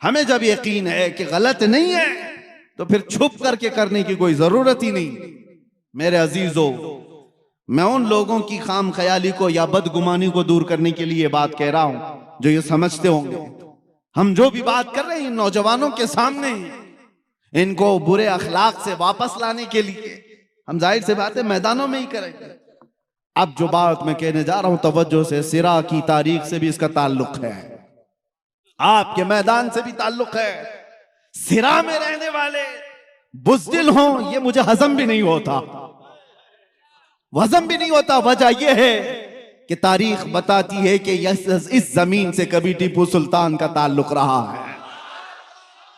ہمیں جب یقین ہے کہ غلط نہیں ہے تو پھر چھپ کر کے کرنے کی کوئی ضرورت ہی نہیں. میرے عزیزو, میں ان لوگوں کی خام خیالی کو یا بدگمانی کو دور کرنے کے لیے بات کہہ رہا ہوں جو یہ سمجھتے ہوں گے ہم جو بھی بات کر رہے ہیں نوجوانوں کے سامنے, ان کو برے اخلاق سے واپس لانے کے لیے ہم ظاہر سے بات ہے میدانوں میں ہی کریں گے. اب جو بات میں کہنے جا رہا ہوں توجہ سے, سرا کی تاریخ سے بھی اس کا تعلق ہے, آپ کے میدان سے بھی تعلق ہے. سرا میں رہنے والے بزدل ہوں یہ مجھے ہضم بھی نہیں ہوتا, وزن بھی نہیں ہوتا. وجہ یہ ہے کہ تاریخ بتاتی ہے کہ اس زمین سے کبھی ٹیپو سلطان کا تعلق رہا ہے.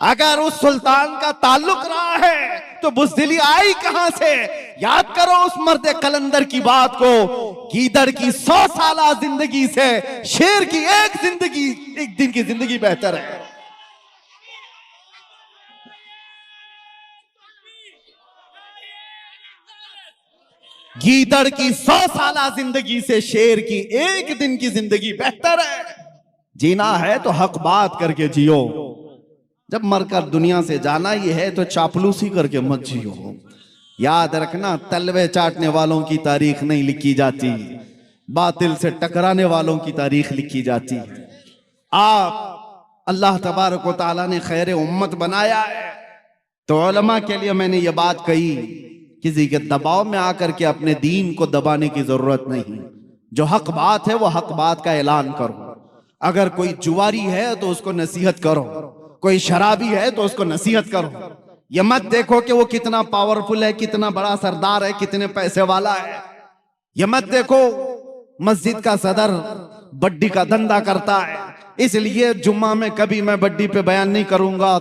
اگر اس سلطان کا تعلق رہا ہے تو بزدلی آئی کہاں سے؟ یاد کرو اس مرد قلندر کی بات کو, گیدڑ کی 100 سالہ زندگی سے شیر کی ایک دن کی زندگی بہتر ہے. گیدڑ کی 100 سالہ زندگی سے شیر کی 1 دن کی زندگی بہتر ہے. جینا ہے تو حق بات کر کے جیو, جب مر کر دنیا سے جانا یہ ہے تو چاپلوسی کر کے مت جیو. یاد رکھنا تلوے چاٹنے والوں کی تاریخ نہیں لکھی جاتی, باطل سے ٹکرانے والوں کی تاریخ لکھی جاتی. آپ اللہ تبارک و تعالیٰ نے خیر امت بنایا ہے تو علماء کے لیے میں نے یہ بات کہی, کسی کے دباؤ میں آ کر کے اپنے دین کو دبانے کی ضرورت نہیں. جو حق بات ہے وہ حق بات کا اعلان کرو. اگر کوئی جواری ہے تو اس کو نصیحت کرو, کوئی شرابی ہے تو اس کو نصیحت کرو. یہ مت دیکھو کہ وہ کتنا پاورفل ہے, کتنا بڑا سردار ہے, کتنے پیسے والا ہے. یہ مت دیکھو مسجد کا صدر بڈی کا دھندا کرتا ہے اس لیے جمعہ میں کبھی میں بڈی پہ بیان نہیں کروں گا,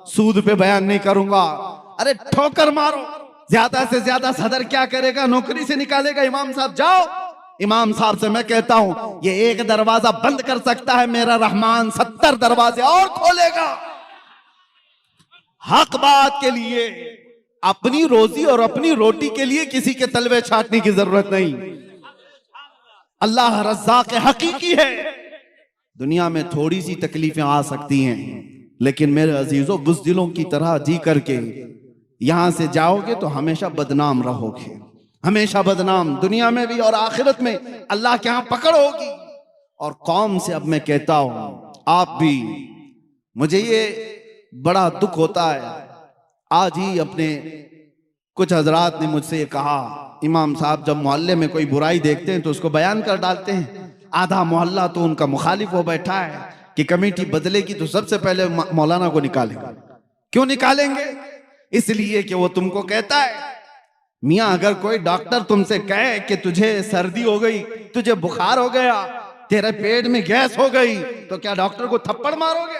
سود پہ بیان نہیں کروں گا. ارے ٹھوکر مارو, زیادہ سے زیادہ صدر کیا کرے گا, نوکری سے نکالے گا. امام صاحب جاؤ امام صاحب سے میں کہتا ہوں یہ ایک دروازہ بند کر سکتا ہے، میرا رحمان 70 دروازے اور کھولے گا۔ حق بات کے لیے، اپنی روزی اور اپنی روٹی کے لیے کسی کے تلوے چھاٹنے کی ضرورت نہیں۔ اللہ رزاق حقیقی ہے۔ دنیا میں تھوڑی سی تکلیفیں آ سکتی ہیں، لیکن میرے عزیزوں بزدلوں کی طرح جی کر کے یہاں سے جاؤ گے تو ہمیشہ بدنام رہو گے، ہمیشہ بدنام، دنیا میں بھی اور آخرت میں اللہ کے ہاں پکڑ ہوگی۔ اور قوم سے اب میں کہتا ہوں، آپ بھی، مجھے یہ بڑا دکھ ہوتا ہے، آج ہی اپنے کچھ حضرات نے مجھ سے یہ کہا، امام صاحب جب محلے میں کوئی برائی دیکھتے ہیں تو اس کو بیان کر ڈالتے ہیں، آدھا محلہ تو ان کا مخالف ہو بیٹھا ہے کہ کمیٹی بدلے گی تو سب سے پہلے مولانا کو نکالیں گے۔ کیوں نکالیں گے؟ اس لیے کہ وہ تم کو کہتا ہے، میاں اگر کوئی ڈاکٹر تم سے کہے کہ تجھے سردی ہو گئی، تجھے بخار ہو گیا، تیرے پیٹ میں گیس ہو گئی، تو کیا ڈاکٹر کو تھپڑ مارو گے؟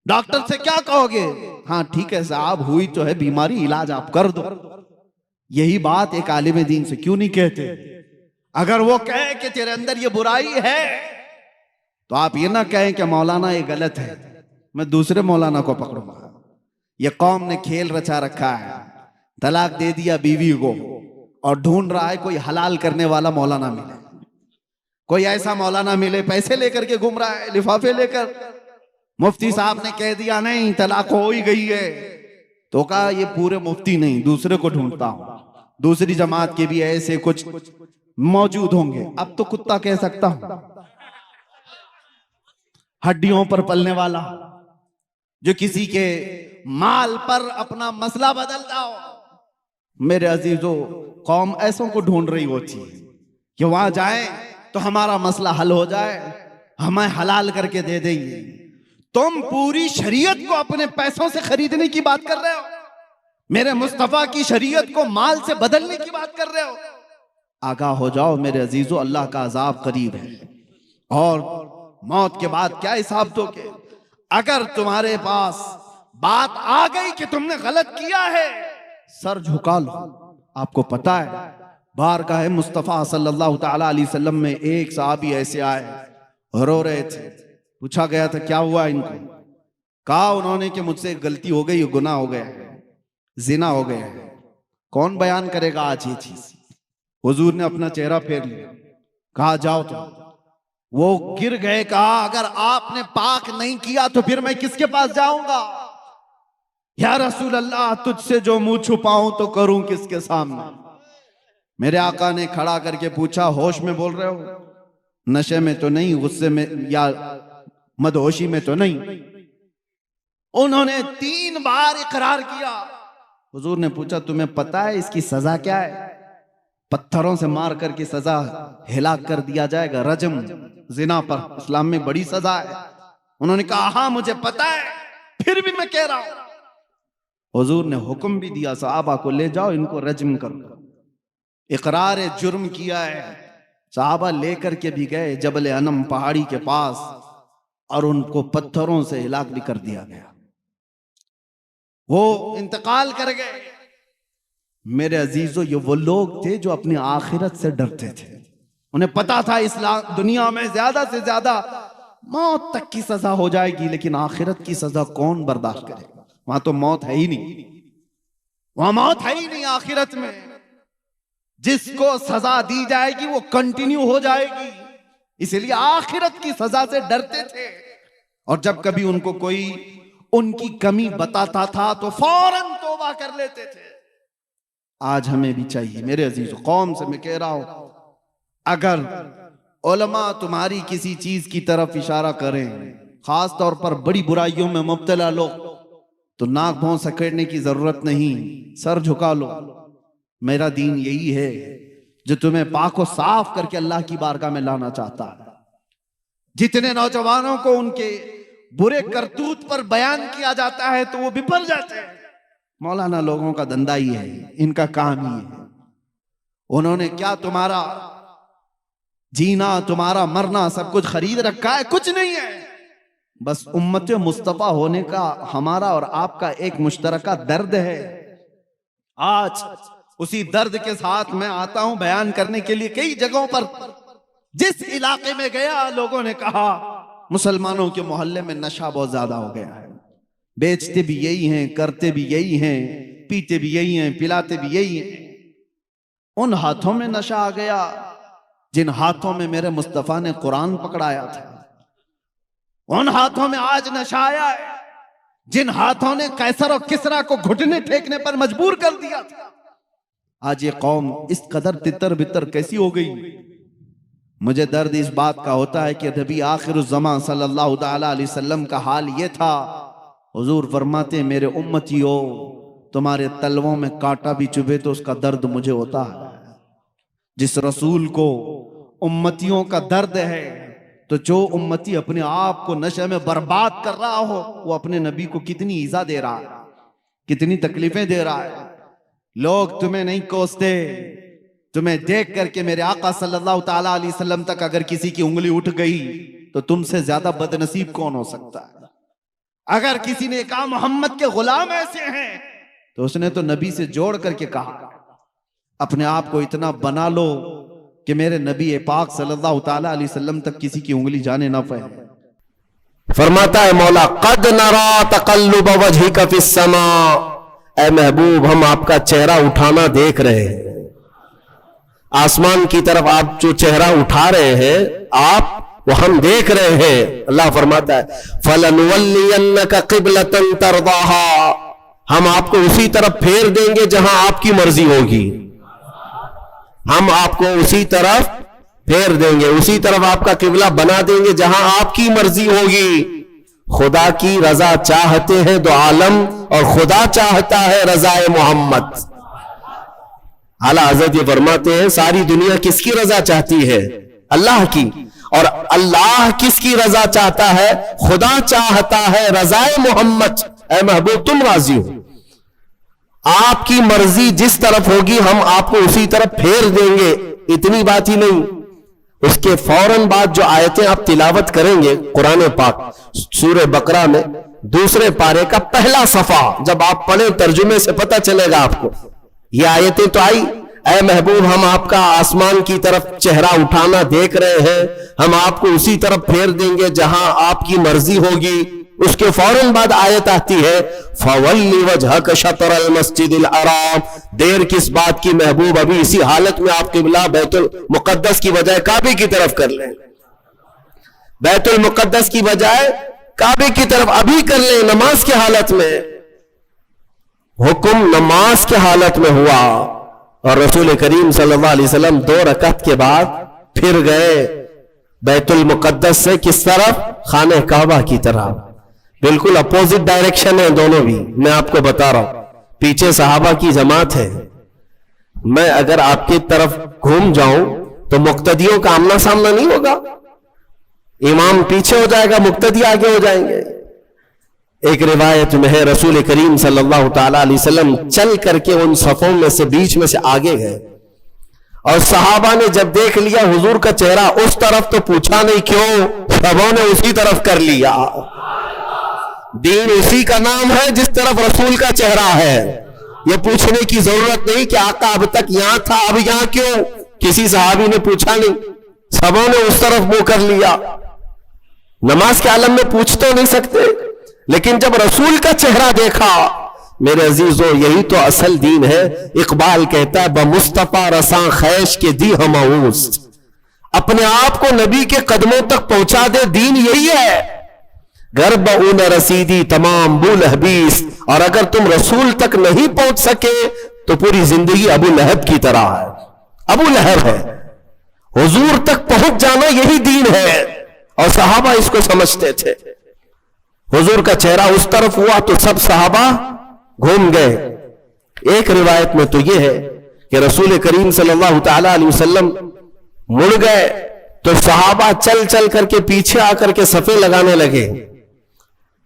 ڈاکٹر سے کیا کہو گے؟ ہاں ٹھیک ہے صاحب، ہوئی تو ہے بیماری، علاج آپ کر دو۔ یہی بات ایک عالم دین سے کیوں نہیں کہتے؟ اگر وہ کہے کہ تیرے اندر یہ برائی ہے تو آپ یہ نہ کہیں کہ مولانا یہ غلط ہے، میں دوسرے مولانا کو پکڑوں گا۔ یہ قوم نے کھیل رچا رکھا ہے، طلاق دے دیا بیوی کو اور ڈھونڈ رہا ہے کوئی حلال کرنے والا مولانا ملے، کوئی ایسا مولانا ملے، پیسے لے کر کے گھوم رہا ہے، لفافے لے کر۔ مفتی صاحب نے کہہ دیا نہیں طلاق ہو ہی گئی ہے، تو کہا یہ پورے مفتی نہیں، دوسرے کو ڈھونڈتا ہوں، دوسری جماعت کے بھی ایسے کچھ موجود ہوں گے۔ اب تو کتا کہہ سکتا ہوں، ہڈیوں پر پلنے والا، جو کسی کے مال پر اپنا مسئلہ بدلتا ہو۔ میرے عزیزو، قوم ایسوں کو ڈھونڈ رہی ہوتی ہے کہ وہاں جائیں تو ہمارا مسئلہ حل ہو جائے، ہمیں حلال کر کے دے دیں گے۔ تم پوری شریعت کو اپنے پیسوں سے خریدنے کی بات کر رہے ہو، میرے مصطفیٰ کی شریعت کو مال سے بدلنے کی بات کر رہے ہو۔ آگاہ ہو جاؤ میرے عزیزو، اللہ کا عذاب قریب ہے، اور موت کے بعد کیا حساب دو گے؟ اگر تمہارے پاس بات آ گئی کہ تم نے غلط کیا ہے، سر جھکا لو۔ آپ کو پتا ہے بارگاہ مصطفیٰ صلی اللہ تعالی علیہ وسلم میں ایک صحابی ایسے آئے، رو رہے تھے، پوچھا گیا تھا کیا ہوا ان کو؟ کہا انہوں نے کہ مجھ سے غلطی ہو گئی، گناہ ہو گیا ہے، زنا ہو گیا ہے۔ کون بیان کرے گا آج یہ چیز؟ حضور نے اپنا چہرہ پھیر لیا، کہا جاؤ تم۔ وہ گر گئے، کہا اگر آپ نے پاک نہیں کیا تو پھر میں کس کے پاس جاؤں گا؟ یا رسول اللہ، تجھ سے جو منہ چھپاؤں تو کروں کس کے سامنے؟ میرے آقا نے کھڑا کر کے پوچھا، ہوش میں بول رہے ہو؟ نشے میں تو نہیں، غصے میں یا مدہوشی میں تو نہیں؟ انہوں نے 3 بار اقرار کیا۔ حضور نے پوچھا تمہیں پتا ہے اس کی سزا کیا ہے؟ پتھروں سے مار کر کے سزا، ہلاک کر دیا جائے گا، رجم، زنا پر اسلام میں بڑی سزا ہے۔ انہوں نے کہا ہاں مجھے پتا ہے، پھر بھی میں کہہ رہا ہوں۔ حضور نے حکم بھی دیا صحابہ کو، لے جاؤ ان کو رجم کرو۔ اقرار جرم کیا ہے، صحابہ لے کر کے بھی گئے جبل انم پہاڑی کے پاس، اور ان کو پتھروں سے ہلاک بھی کر دیا گیا، وہ انتقال کر گئے۔ میرے عزیزو، یہ وہ لوگ تھے جو اپنی آخرت سے ڈرتے تھے، انہیں پتا تھا اسلام دنیا میں زیادہ سے زیادہ موت تک کی سزا ہو جائے گی، لیکن آخرت کی سزا کون برداشت کرے گا؟ وہاں تو موت ہے ہی نہیں، وہاں موت ہے ہی نہیں آخرت میں۔ جس کو سزا دی جائے گی وہ کنٹینیو ہو جائے گی، اس لیے آخرت کی سزا سے ڈرتے تھے۔ اور جب کبھی ان کو کوئی ان کی کمی بتاتا تھا تو فوراً توبہ کر لیتے تھے۔ آج ہمیں بھی چاہیے میرے عزیز، قوم سے میں کہہ رہا ہوں، اگر علماء تمہاری کسی چیز کی طرف اشارہ کریں، خاص طور پر بڑی برائیوں میں مبتلا لوگ، تو ناک بھون سکیڑنے کی ضرورت نہیں، سر جھکا لو۔ میرا دین یہی ہے جو تمہیں پاک و صاف کر کے اللہ کی بارگاہ میں لانا چاہتا ہے۔ جتنے نوجوانوں کو ان کے برے کرتوت پر بیان کیا جاتا ہے تو وہ بپر جاتے ہیں۔ مولانا لوگوں کا دندہ ہی ہے، ان کا کام ہی ہے۔ انہوں نے کیا تمہارا جینا، تمہارا مرنا سب کچھ خرید رکھا ہے؟ کچھ نہیں ہے، بس امت مصطفیٰ ہونے کا ہمارا اور آپ کا ایک مشترکہ درد ہے۔ آج اسی درد کے ساتھ میں آتا ہوں بیان کرنے کے لیے کئی جگہوں پر. جس علاقے میں گیا لوگوں نے کہا مسلمانوں کے محلے میں نشہ بہت زیادہ ہو گیا ہے, بیچتے بھی یہی ہیں, کرتے بھی یہی ہیں, پیتے بھی یہی ہیں, پلاتے بھی یہی ہیں. ان ہاتھوں میں نشہ آ گیا جن ہاتھوں میں میرے مصطفیٰ نے قرآن پکڑایا تھا. ان ہاتھوں میں آج نشہ آیا ہے جن ہاتھوں نے قیصر اور کسریٰ کو گھٹنے ٹھیکنے پر مجبور کر دیا تھا. آج یہ قوم اس قدر تتر بتر کیسی ہو گئی؟ مجھے درد اس بات کا ہوتا ہے کہ نبی آخر الزمان صلی اللہ تعالی علیہ وسلم کا حال یہ تھا. حضور فرماتے ہیں میرے امتیو, تمہارے تلووں میں کانٹا بھی چبھے تو اس کا درد مجھے ہوتا ہے. جس رسول کو امتیوں کا درد ہے تو جو امتی اپنے آپ کو نشے میں برباد کر رہا ہو وہ اپنے نبی کو کتنی ایذا دے رہا ہے, کتنی تکلیفیں دے رہا ہے. لوگ تمہیں نہیں کوستے, تمہیں دیکھ کر کے میرے آقا صلی اللہ تعالی علیہ وسلم تک اگر کسی کی انگلی اٹھ گئی تو تم سے زیادہ بد نصیب کون ہو سکتا ہے؟ اگر کسی نے کہا محمد کے غلام ایسے ہیں تو اس نے تو نبی سے جوڑ کر کے کہا اپنے آپ کو اتنا بنا لو کہ میرے نبی پاک صلی اللہ تعالی علیہ وسلم تک کسی کی انگلی جانے نہ پائے.
فرماتا ہے مولا قد نرا تقلب وجہک فی السماء, اے محبوب ہم آپ کا چہرہ اٹھانا دیکھ رہے ہیں, آسمان کی طرف آپ جو چہرہ اٹھا رہے ہیں آپ وہ ہم دیکھ رہے ہیں. اللہ فرماتا ہے فَلَنُوَلِّيَنَّكَ قِبْلَةً تَرْضَاهَا, ہم آپ کو اسی طرف پھیر دیں گے جہاں آپ کی مرضی ہوگی. ہم آپ کو اسی طرف پھیر دیں گے, اسی طرف آپ کا قبلہ بنا دیں گے جہاں آپ کی مرضی ہوگی. خدا کی رضا چاہتے ہیں دو عالم اور خدا چاہتا ہے رضا محمد. اعلیٰ حضرت یہ فرماتے ہیں ساری دنیا کس کی رضا چاہتی ہے؟ اللہ کی. اور اللہ کس کی رضا چاہتا ہے؟ خدا چاہتا ہے رضا محمد. اے محبوب تم راضی ہو, آپ کی مرضی جس طرف ہوگی ہم آپ کو اسی طرف پھیر دیں گے. اتنی بات ہی نہیں, اس کے فوراً بعد جو آیتیں آپ تلاوت کریں گے قرآن پاک سورہ بقرہ میں دوسرے پارے کا پہلا صفحہ جب آپ پڑھیں ترجمے سے پتہ چلے گا آپ کو یہ آیتیں تو آئی. اے محبوب ہم آپ کا آسمان کی طرف چہرہ اٹھانا دیکھ رہے ہیں, ہم آپ کو اسی طرف پھیر دیں گے جہاں آپ کی مرضی ہوگی. اس کے فوراً بعد آیت آتی ہے فَوَلِّ وَجْهَكَ شَطْرَ الْمَسْجِدِ الْحَرَامِ, دیر کس بات کی محبوب, ابھی اسی حالت میں آپ قبلہ بیت المقدس کی بجائے کعبے کی طرف کر لیں, بیت المقدس کی بجائے کعبے کی طرف ابھی کر لیں نماز کی حالت میں. حکم نماز کی حالت میں ہوا اور رسول کریم صلی اللہ علیہ وسلم 2 رکعت کے بعد پھر گئے بیت المقدس سے کس طرف؟ خانہ کعبہ کی طرف. بالکل اپوزٹ ڈائریکشن ہے دونوں بھی, میں آپ کو بتا رہا ہوں. پیچھے صحابہ کی جماعت ہے, میں اگر آپ کی طرف گھوم جاؤں تو مقتدیوں کا آمنا سامنا نہیں ہوگا, امام پیچھے ہو جائے گا, مقتدی آگے ہو جائیں گے. ایک روایت میں ہے رسول کریم صلی اللہ تعالی علیہ وسلم چل کر کے ان صفوں میں سے بیچ میں سے آگے گئے اور صحابہ نے جب دیکھ لیا حضور کا چہرہ اس طرف تو پوچھا نہیں کیوں, سبوں نے اسی طرف کر لیا. دین اسی کا نام ہے جس طرف رسول کا چہرہ ہے. یہ پوچھنے کی ضرورت نہیں کہ آقا اب تک یہاں تھا اب یہاں کیوں, کسی صحابی نے پوچھا نہیں, سبوں نے اس طرف منہ کر لیا. نماز کے عالم میں پوچھ تو نہیں سکتے, لیکن جب رسول کا چہرہ دیکھا میرے عزیزو یہی تو اصل دین ہے. اقبال کہتا ہے بمصطفیٰ رساں خیش کے دی ہماؤس, اپنے آپ کو نبی کے قدموں تک پہنچا دے, دین یہی ہے. گھر بہو نہ رسیدی تمام بول حبیس, اور اگر تم رسول تک نہیں پہنچ سکے تو پوری زندگی ابو لہب کی طرح ہے. ابو لہب ہے, حضور تک پہنچ جانا یہی دین ہے, اور صحابہ اس کو سمجھتے تھے. حضور کا چہرہ اس طرف ہوا تو سب صحابہ گھوم گئے. ایک روایت میں تو یہ ہے کہ رسول کریم صلی اللہ تعالی علیہ وسلم مڑ گئے تو صحابہ چل چل کر کے پیچھے آ کر کے صفیں لگانے لگے,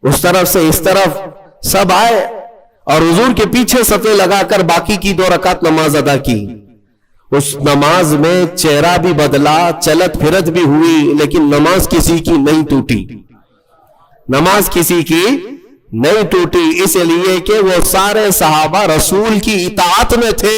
اس طرف سے اس طرف سب آئے اور حضور کے پیچھے صفیں لگا کر باقی کی 2 رکعت نماز ادا کی. اس نماز میں چہرہ بھی بدلا, چلت پھرت بھی ہوئی, لیکن نماز کسی کی نہیں ٹوٹی. نماز کسی کی نہیں ٹوٹی, اس لیے کہ وہ سارے صحابہ رسول کی اطاعت میں تھے.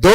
2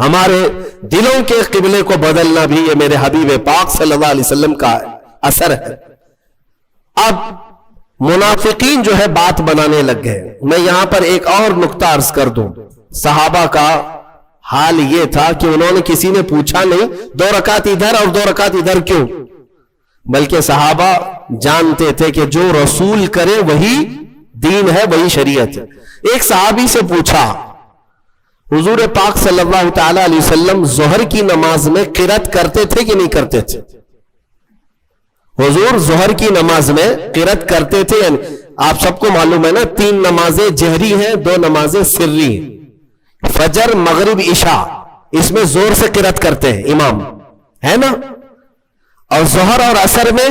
ہمارے دلوں کے قبلے کو بدلنا بھی یہ میرے حبیب پاک صلی اللہ علیہ وسلم کا اثر ہے. اب منافقین جو ہے بات بنانے لگ گئے. میں یہاں پر ایک اور نقطہ عرض کر دوں. صحابہ کا حال یہ تھا کہ انہوں نے کسی نے پوچھا نہیں 2 رکعت ادھر اور 2 رکعت ادھر کیوں، بلکہ صحابہ جانتے تھے کہ جو رسول کرے وہی دین ہے، وہی شریعت ہے. ایک صحابی سے پوچھا حضور پاک صلی اللہ تعالی علیہ وسلم ظہر کی نماز میں قرات کرتے تھے کہ نہیں کرتے تھے؟ حضور ظہر کی نماز میں قرات کرتے تھے. یعنی آپ سب کو معلوم ہے نا 3 نمازیں جہری ہیں، 2 نمازیں سری ہیں. فجر مغرب عشاء اس میں زور سے قرات کرتے ہیں امام، ہے نا. اور ظہر اور عصر میں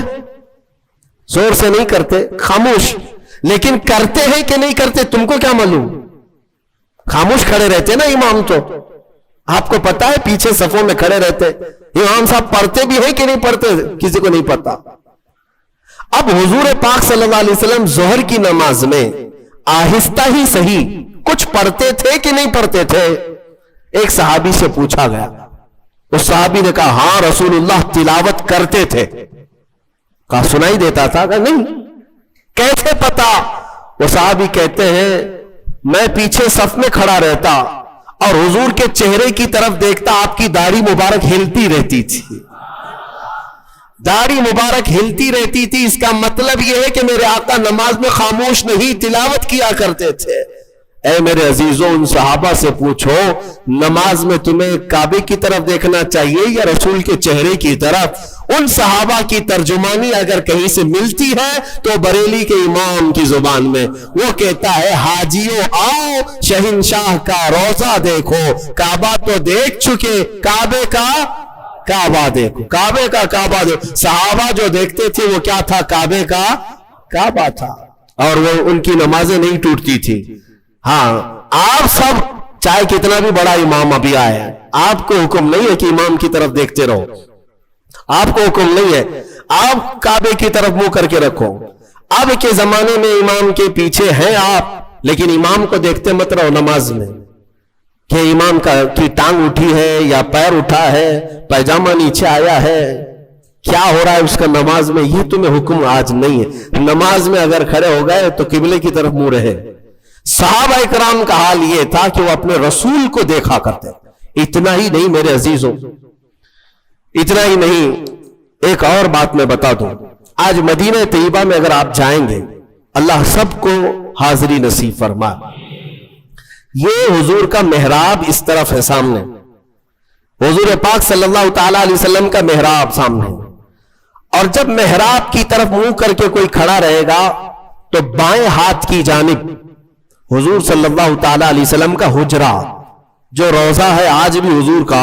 زور سے نہیں کرتے، خاموش. لیکن کرتے ہیں کہ نہیں کرتے تم کو کیا معلوم؟ خاموش کھڑے رہتے نا امام. تو آپ کو پتا ہے پیچھے صفوں میں کھڑے رہتے امام صاحب پڑھتے بھی ہیں کہ نہیں پڑھتے، کسی کو نہیں پتا. اب حضور پاک صلی اللہ علیہ وسلم ظہر کی نماز میں آہستہ ہی صحیح کچھ پڑھتے تھے کہ نہیں پڑھتے تھے؟ ایک صحابی سے پوچھا گیا. اس صحابی نے کہا ہاں رسول اللہ تلاوت کرتے تھے. کہا سنائی دیتا تھا؟ کہا نہیں. کیسے پتا؟ وہ صحابی کہتے ہیں میں پیچھے صف میں کھڑا رہتا اور حضور کے چہرے کی طرف دیکھتا، آپ کی داڑھی مبارک ہلتی رہتی تھی. داڑھی مبارک ہلتی رہتی تھی. اس کا مطلب یہ ہے کہ میرے آقا نماز میں خاموش نہیں تلاوت کیا کرتے تھے. اے میرے عزیزوں ان صحابہ سے پوچھو نماز میں تمہیں کعبے کی طرف دیکھنا چاہیے یا رسول کے چہرے کی طرف؟ ان صحابہ کی ترجمانی اگر کہیں سے ملتی ہے تو بریلی کے امام کی زبان میں. وہ کہتا ہے حاجیوں آؤ شہنشاہ کا روضہ دیکھو. کعبہ تو دیکھ چکے، کعبے کا کعبہ دیکھو. کعبے کا کعبہ دیکھو. صحابہ جو دیکھتے تھے وہ کیا تھا؟ کعبے کا کعبہ تھا. اور وہ ان کی نمازیں نہیں ٹوٹتی تھی. ہاں آپ سب چاہے کتنا بھی بڑا امام ابھی آیا ہے، آپ کو حکم نہیں ہے کہ امام کی طرف دیکھتے رہو. آپ کو حکم نہیں ہے آپ کعبے کی طرف منہ کر کے رکھو. اب کے زمانے میں امام کے پیچھے ہیں آپ، لیکن امام کو دیکھتے مت رہو نماز میں کہ امام کی ٹانگ اٹھی ہے یا پیر اٹھا ہے، پیجامہ نیچے آیا ہے، کیا ہو رہا ہے اس کا نماز میں. یہ تمہیں حکم آج نہیں ہے. نماز میں اگر کھڑے ہو گئے تو قبلے کی طرف منہ رہے. صحابہ اکرام کا حال یہ تھا کہ وہ اپنے رسول کو دیکھا کرتے. اتنا ہی نہیں میرے عزیزوں، اتنا ہی نہیں، ایک اور بات میں بتا دوں. آج مدینہ طیبہ میں اگر آپ جائیں گے، اللہ سب کو حاضری نصیب فرمائے. یہ حضور کا محراب اس طرف ہے سامنے، حضور پاک صلی اللہ تعالی علیہ وسلم کا محراب سامنے. اور جب محراب کی طرف منہ کر کے کوئی کھڑا رہے گا تو بائیں ہاتھ کی جانب حضور صلی اللہ تعالی علیہ وسلم کا حجرہ، جو روضہ ہے آج بھی حضور کا،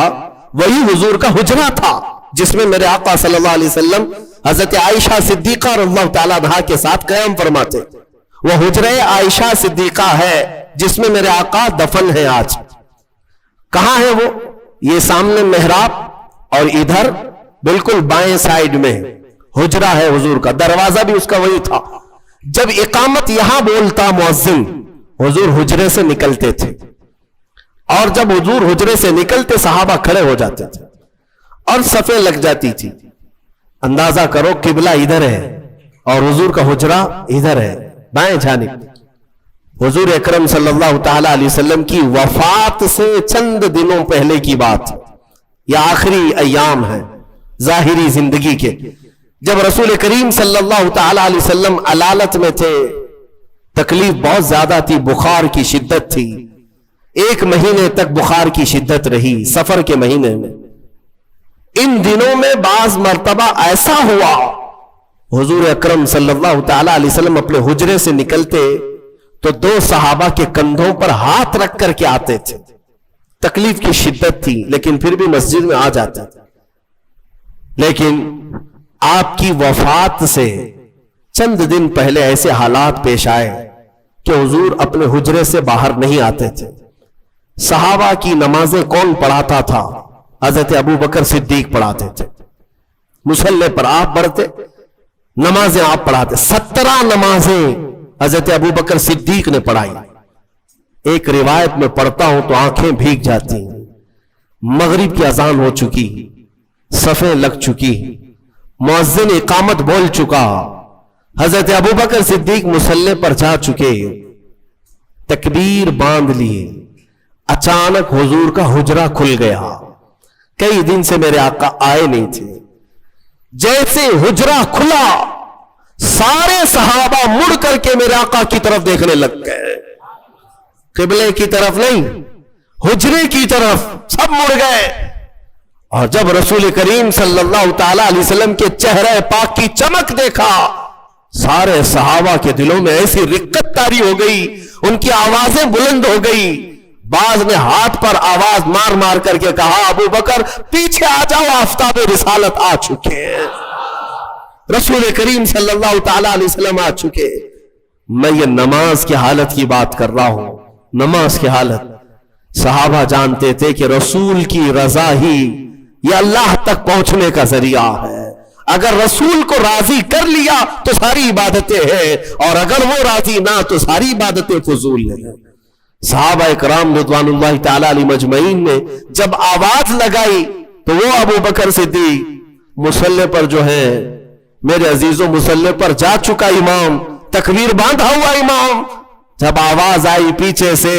وہی حضور کا حجرہ تھا جس میں میرے آقا صلی اللہ علیہ وسلم حضرت عائشہ صدیقہ رضی اللہ تعالی عنہا کے ساتھ قیام فرماتے. وہ حجرہ عائشہ صدیقہ ہے جس میں میرے آقا دفن ہے. آج کہاں ہے وہ؟ یہ سامنے محراب اور ادھر بالکل بائیں سائیڈ میں حجرہ ہے حضور کا. دروازہ بھی اس کا وہی تھا. جب اقامت یہاں بولتا مؤذن، حضور حجرے سے نکلتے تھے، اور جب حضور حجرے سے نکلتے صحابہ کھڑے ہو جاتے تھے اور صفیں لگ جاتی تھی. اندازہ کرو قبلہ ادھر ہے اور حضور کا حجرہ ادھر ہے بائیں جانب. حضور اکرم صلی اللہ تعالی علیہ وسلم کی وفات سے چند دنوں پہلے کی بات، یہ آخری ایام ہے ظاہری زندگی کے، جب رسول کریم صلی اللہ تعالی علیہ وسلم علالت میں تھے. تکلیف بہت زیادہ تھی، بخار کی شدت تھی. 1 مہینے تک بخار کی شدت رہی، سفر کے مہینے میں. ان دنوں میں بعض مرتبہ ایسا ہوا حضور اکرم صلی اللہ تعالی علیہ وسلم اپنے حجرے سے نکلتے تو 2 صحابہ کے کندھوں پر ہاتھ رکھ کر کے آتے تھے. تکلیف کی شدت تھی لیکن پھر بھی مسجد میں آ جاتے تھے. لیکن آپ کی وفات سے چند دن پہلے ایسے حالات پیش آئے کہ حضور اپنے حجرے سے باہر نہیں آتے تھے. صحابہ کی نمازیں کون پڑھاتا تھا؟ حضرت ابو بکر صدیق پڑھاتے تھے. مصلی پر آپ پڑھتے، نمازیں آپ پڑھاتے. 17 نمازیں حضرت ابو بکر صدیق نے پڑھائی. ایک روایت میں پڑھتا ہوں تو آنکھیں بھیگ جاتی ہیں. مغرب کی اذان ہو چکی، صفیں لگ چکی، مؤذن اقامت بول چکا، حضرت ابوبکر صدیق مصلی پر جا چکے، تکبیر باندھ لیے، اچانک حضور کا حجرہ کھل گیا۔ کئی دن سے میرے آقا آئے نہیں تھے، جیسے حجرہ کھلا سارے صحابہ مڑ کر کے میرے آقا کی طرف دیکھنے لگ گئے، قبلے کی طرف نہیں، حجرے کی طرف سب مڑ گئے۔ اور جب رسول کریم صلی اللہ تعالی علیہ وسلم کے چہرے پاک کی چمک دیکھا، سارے صحابہ کے دلوں میں ایسی رقت طاری ہو گئی، ان کی آوازیں بلند ہو گئی۔ بعض نے ہاتھ پر آواز مار مار کر کے کہا، ابو بکر پیچھے آ جاؤ، آفتاب رسالت آ چکے، رسول کریم صلی اللہ تعالی علیہ وسلم آ چکے۔ میں یہ نماز کی حالت کی بات کر رہا ہوں، نماز کی حالت۔ صحابہ جانتے تھے کہ رسول کی رضا ہی یہ اللہ تک پہنچنے کا ذریعہ ہے۔ اگر رسول کو راضی کر لیا تو ساری عبادتیں ہیں، اور اگر وہ راضی نہ تو ساری عبادتیں فضول ہیں۔ صحابہ اکرام رضوان اللہ تعالی علیہ مجمعین نے جب آواز لگائی تو وہ ابو بکر صدیق مصلی پر جو ہے، میرے عزیزوں مصلی پر جا چکا امام، تکبیر باندھا ہوا امام، جب آواز آئی پیچھے سے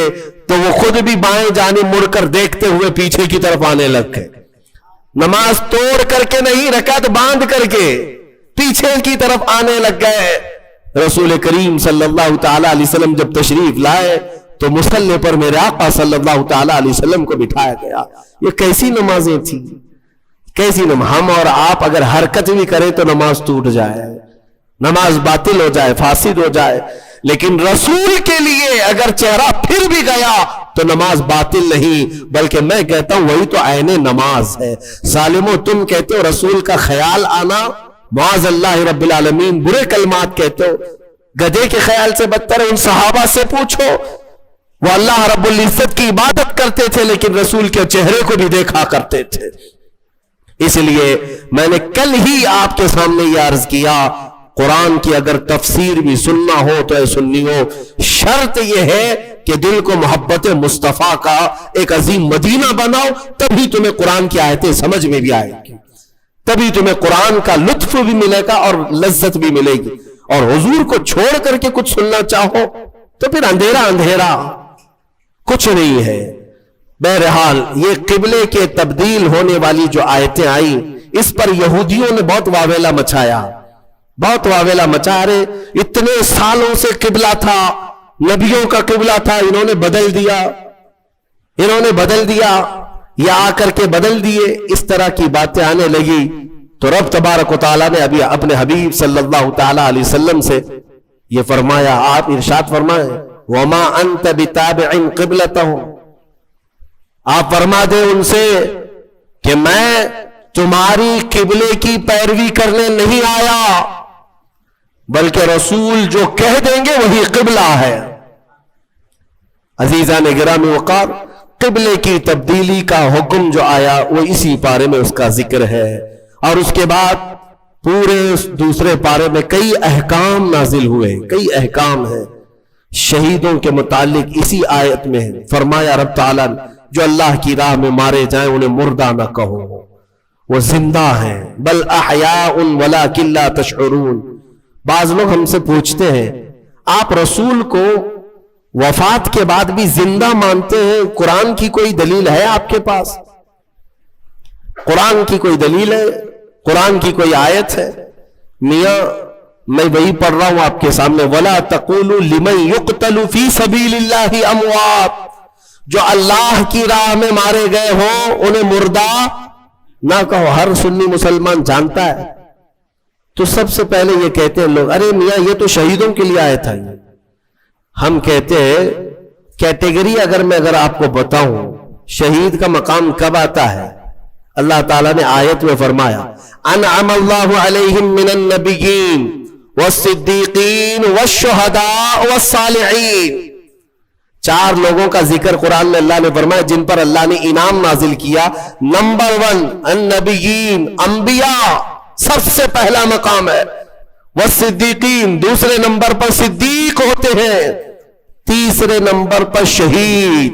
تو وہ خود بھی بائیں جانب مڑ کر دیکھتے ہوئے پیچھے کی طرف آنے لگ گئے، نماز توڑ کر کے نہیں، رکعت باندھ کر کے پیچھے کی طرف آنے لگ گئے۔ رسول کریم صلی اللہ تعالی علیہ وسلم جب تشریف لائے تو مصلی پر میرے آقا صلی اللہ تعالی علیہ وسلم کو بٹھایا گیا۔ یہ کیسی نمازیں تھیں، کیسی نماز! ہم اور آپ اگر حرکت بھی کریں تو نماز ٹوٹ جائے، نماز باطل ہو جائے، فاسد ہو جائے، لیکن رسول کے لیے اگر چہرہ پھر بھی گیا تو نماز باطل نہیں، بلکہ میں کہتا ہوں وہی تو عین نماز ہے۔ ظالمو، تم کہتے ہو رسول کا خیال آنا، معاذ اللہ رب العالمین برے کلمات کہتے ہو، گدھے کے خیال سے بدتر ہے۔ ان صحابہ سے پوچھو، وہ اللہ رب العزت کی عبادت کرتے تھے لیکن رسول کے چہرے کو بھی دیکھا کرتے تھے۔ اس لیے میں نے کل ہی آپ کے سامنے یہ عرض کیا، قرآن کی اگر تفسیر بھی سننا ہو تو اے سنیو، شرط یہ ہے کہ دل کو محبت مصطفیٰ کا ایک عظیم مدینہ بناؤ، تبھی تمہیں قرآن کی آیتیں سمجھ میں بھی آئے گی، تبھی تمہیں قرآن کا لطف بھی ملے گا اور لذت بھی ملے گی۔ اور حضور کو چھوڑ کر کے کچھ سننا چاہو تو پھر اندھیرا اندھیرا، کچھ نہیں ہے۔ بہرحال یہ قبلے کے تبدیل ہونے والی جو آیتیں آئیں، اس پر یہودیوں نے بہت واویلا مچایا، بہت واویلا مچا رہے، اتنے سالوں سے قبلہ تھا، نبیوں کا قبلہ تھا، انہوں نے بدل دیا، انہوں نے بدل دیا، یا آ کر کے بدل دیے، اس طرح کی باتیں آنے لگی۔ تو رب تبارک و تعالیٰ نے ابھی اپنے حبیب صلی اللہ تعالی علیہ وسلم سے یہ فرمایا، آپ ارشاد فرمائیں، وَمَا أَنْتَ بِتَابِعٍ قِبْلَتَهُمْ، آپ فرما دیں ان سے کہ میں تمہاری قبلے کی پیروی کرنے نہیں آیا، بلکہ رسول جو کہہ دیں گے وہی قبلہ ہے۔ عزیزان گرامی وقار، قبلے کی تبدیلی کا حکم جو آیا وہ اسی پارے میں اس کا ذکر ہے، اور اس کے بعد پورے دوسرے پارے میں کئی احکام نازل ہوئے، کئی احکام ہیں شہیدوں کے متعلق اسی آیت میں ہے۔ فرمایا رب تعالیٰ، جو اللہ کی راہ میں مارے جائیں انہیں مردہ نہ کہو، وہ زندہ ہیں، بل احیاء ولکن لا تشعرون۔ بعض لوگ ہم سے پوچھتے ہیں، آپ رسول کو وفات کے بعد بھی زندہ مانتے ہیں، قرآن کی کوئی دلیل ہے آپ کے پاس؟ قرآن کی کوئی دلیل ہے؟ قرآن کی کوئی آیت ہے؟ میاں میں وہی پڑھ رہا ہوں آپ کے سامنے، وَلَا تَقُولُوا لِمَنْ يُقْتَلُ فِي سَبِيلِ اللَّهِ أَمْوَاتٌ، جو اللہ کی راہ میں مارے گئے ہوں انہیں مردہ نہ کہو۔ ہر سنی مسلمان جانتا ہے۔ تو سب سے پہلے یہ کہتے ہیں لوگ، ارے میاں یہ تو شہیدوں کے لیے آیا تھا۔ ہم کہتے ہیں کیٹیگری اگر آپ کو بتاؤں شہید کا مقام کب آتا ہے، اللہ تعالیٰ نے آیت میں فرمایا، انعم اللہ علیہم من النبیین والصدیقین والشہداء والصالحین۔ 4 لوگوں کا ذکر قرآن میں اللہ نے فرمایا جن پر اللہ نے انعام نازل کیا۔ نمبر 1 النبیین، انبیاء سب سے پہلا مقام ہے، والصدیقین دوسرے نمبر پر صدیق ہوتے ہیں، تیسرے نمبر پر شہید۔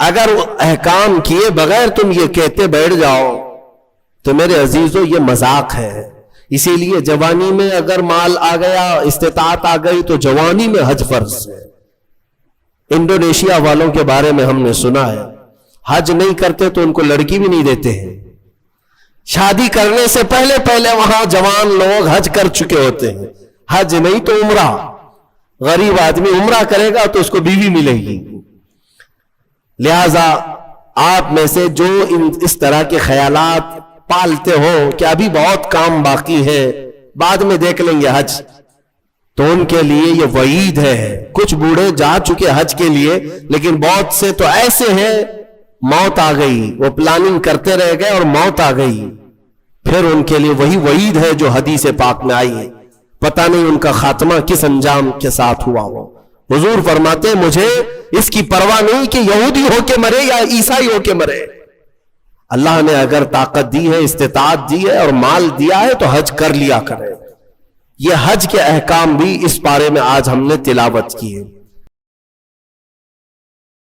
اگر احکام کیے بغیر تم یہ کہتے بیٹھ جاؤ تو میرے عزیزو یہ مذاق ہے. اسی لیے جوانی میں اگر مال آ گیا، استطاعت آ گئی تو جوانی میں حج فرض ہے. انڈونیشیا والوں کے بارے میں ہم نے سنا ہے، حج نہیں کرتے تو ان کو لڑکی بھی نہیں دیتے ہیں. شادی کرنے سے پہلے وہاں جوان لوگ حج کر چکے ہوتے ہیں. حج نہیں تو عمرہ. غریب آدمی عمرہ کرے گا تو اس کو بیوی ملے گی. لہذا آپ میں سے جو اس طرح کے خیالات پالتے ہو کہ ابھی بہت کام باقی ہے، بعد میں دیکھ لیں گے حج، تو ان کے لیے یہ وعید ہے. کچھ بوڑھے جا چکے حج کے لیے، لیکن بہت سے تو ایسے ہیں موت آ گئی، وہ پلاننگ کرتے رہ گئے اور موت آ گئی. پھر ان کے لیے وہی وعید ہے جو حدیث پاک میں آئی ہے. پتہ نہیں ان کا خاتمہ کس انجام کے ساتھ ہوا ہو. حضور فرماتے مجھے اس کی پرواہ نہیں کہ یہودی ہو کے مرے یا عیسائی ہو کے مرے. اللہ نے اگر طاقت دی ہے، استطاعت دی ہے اور مال دیا ہے تو حج کر لیا کرے. یہ حج کے احکام بھی اس بارے میں آج ہم نے تلاوت کی ہے.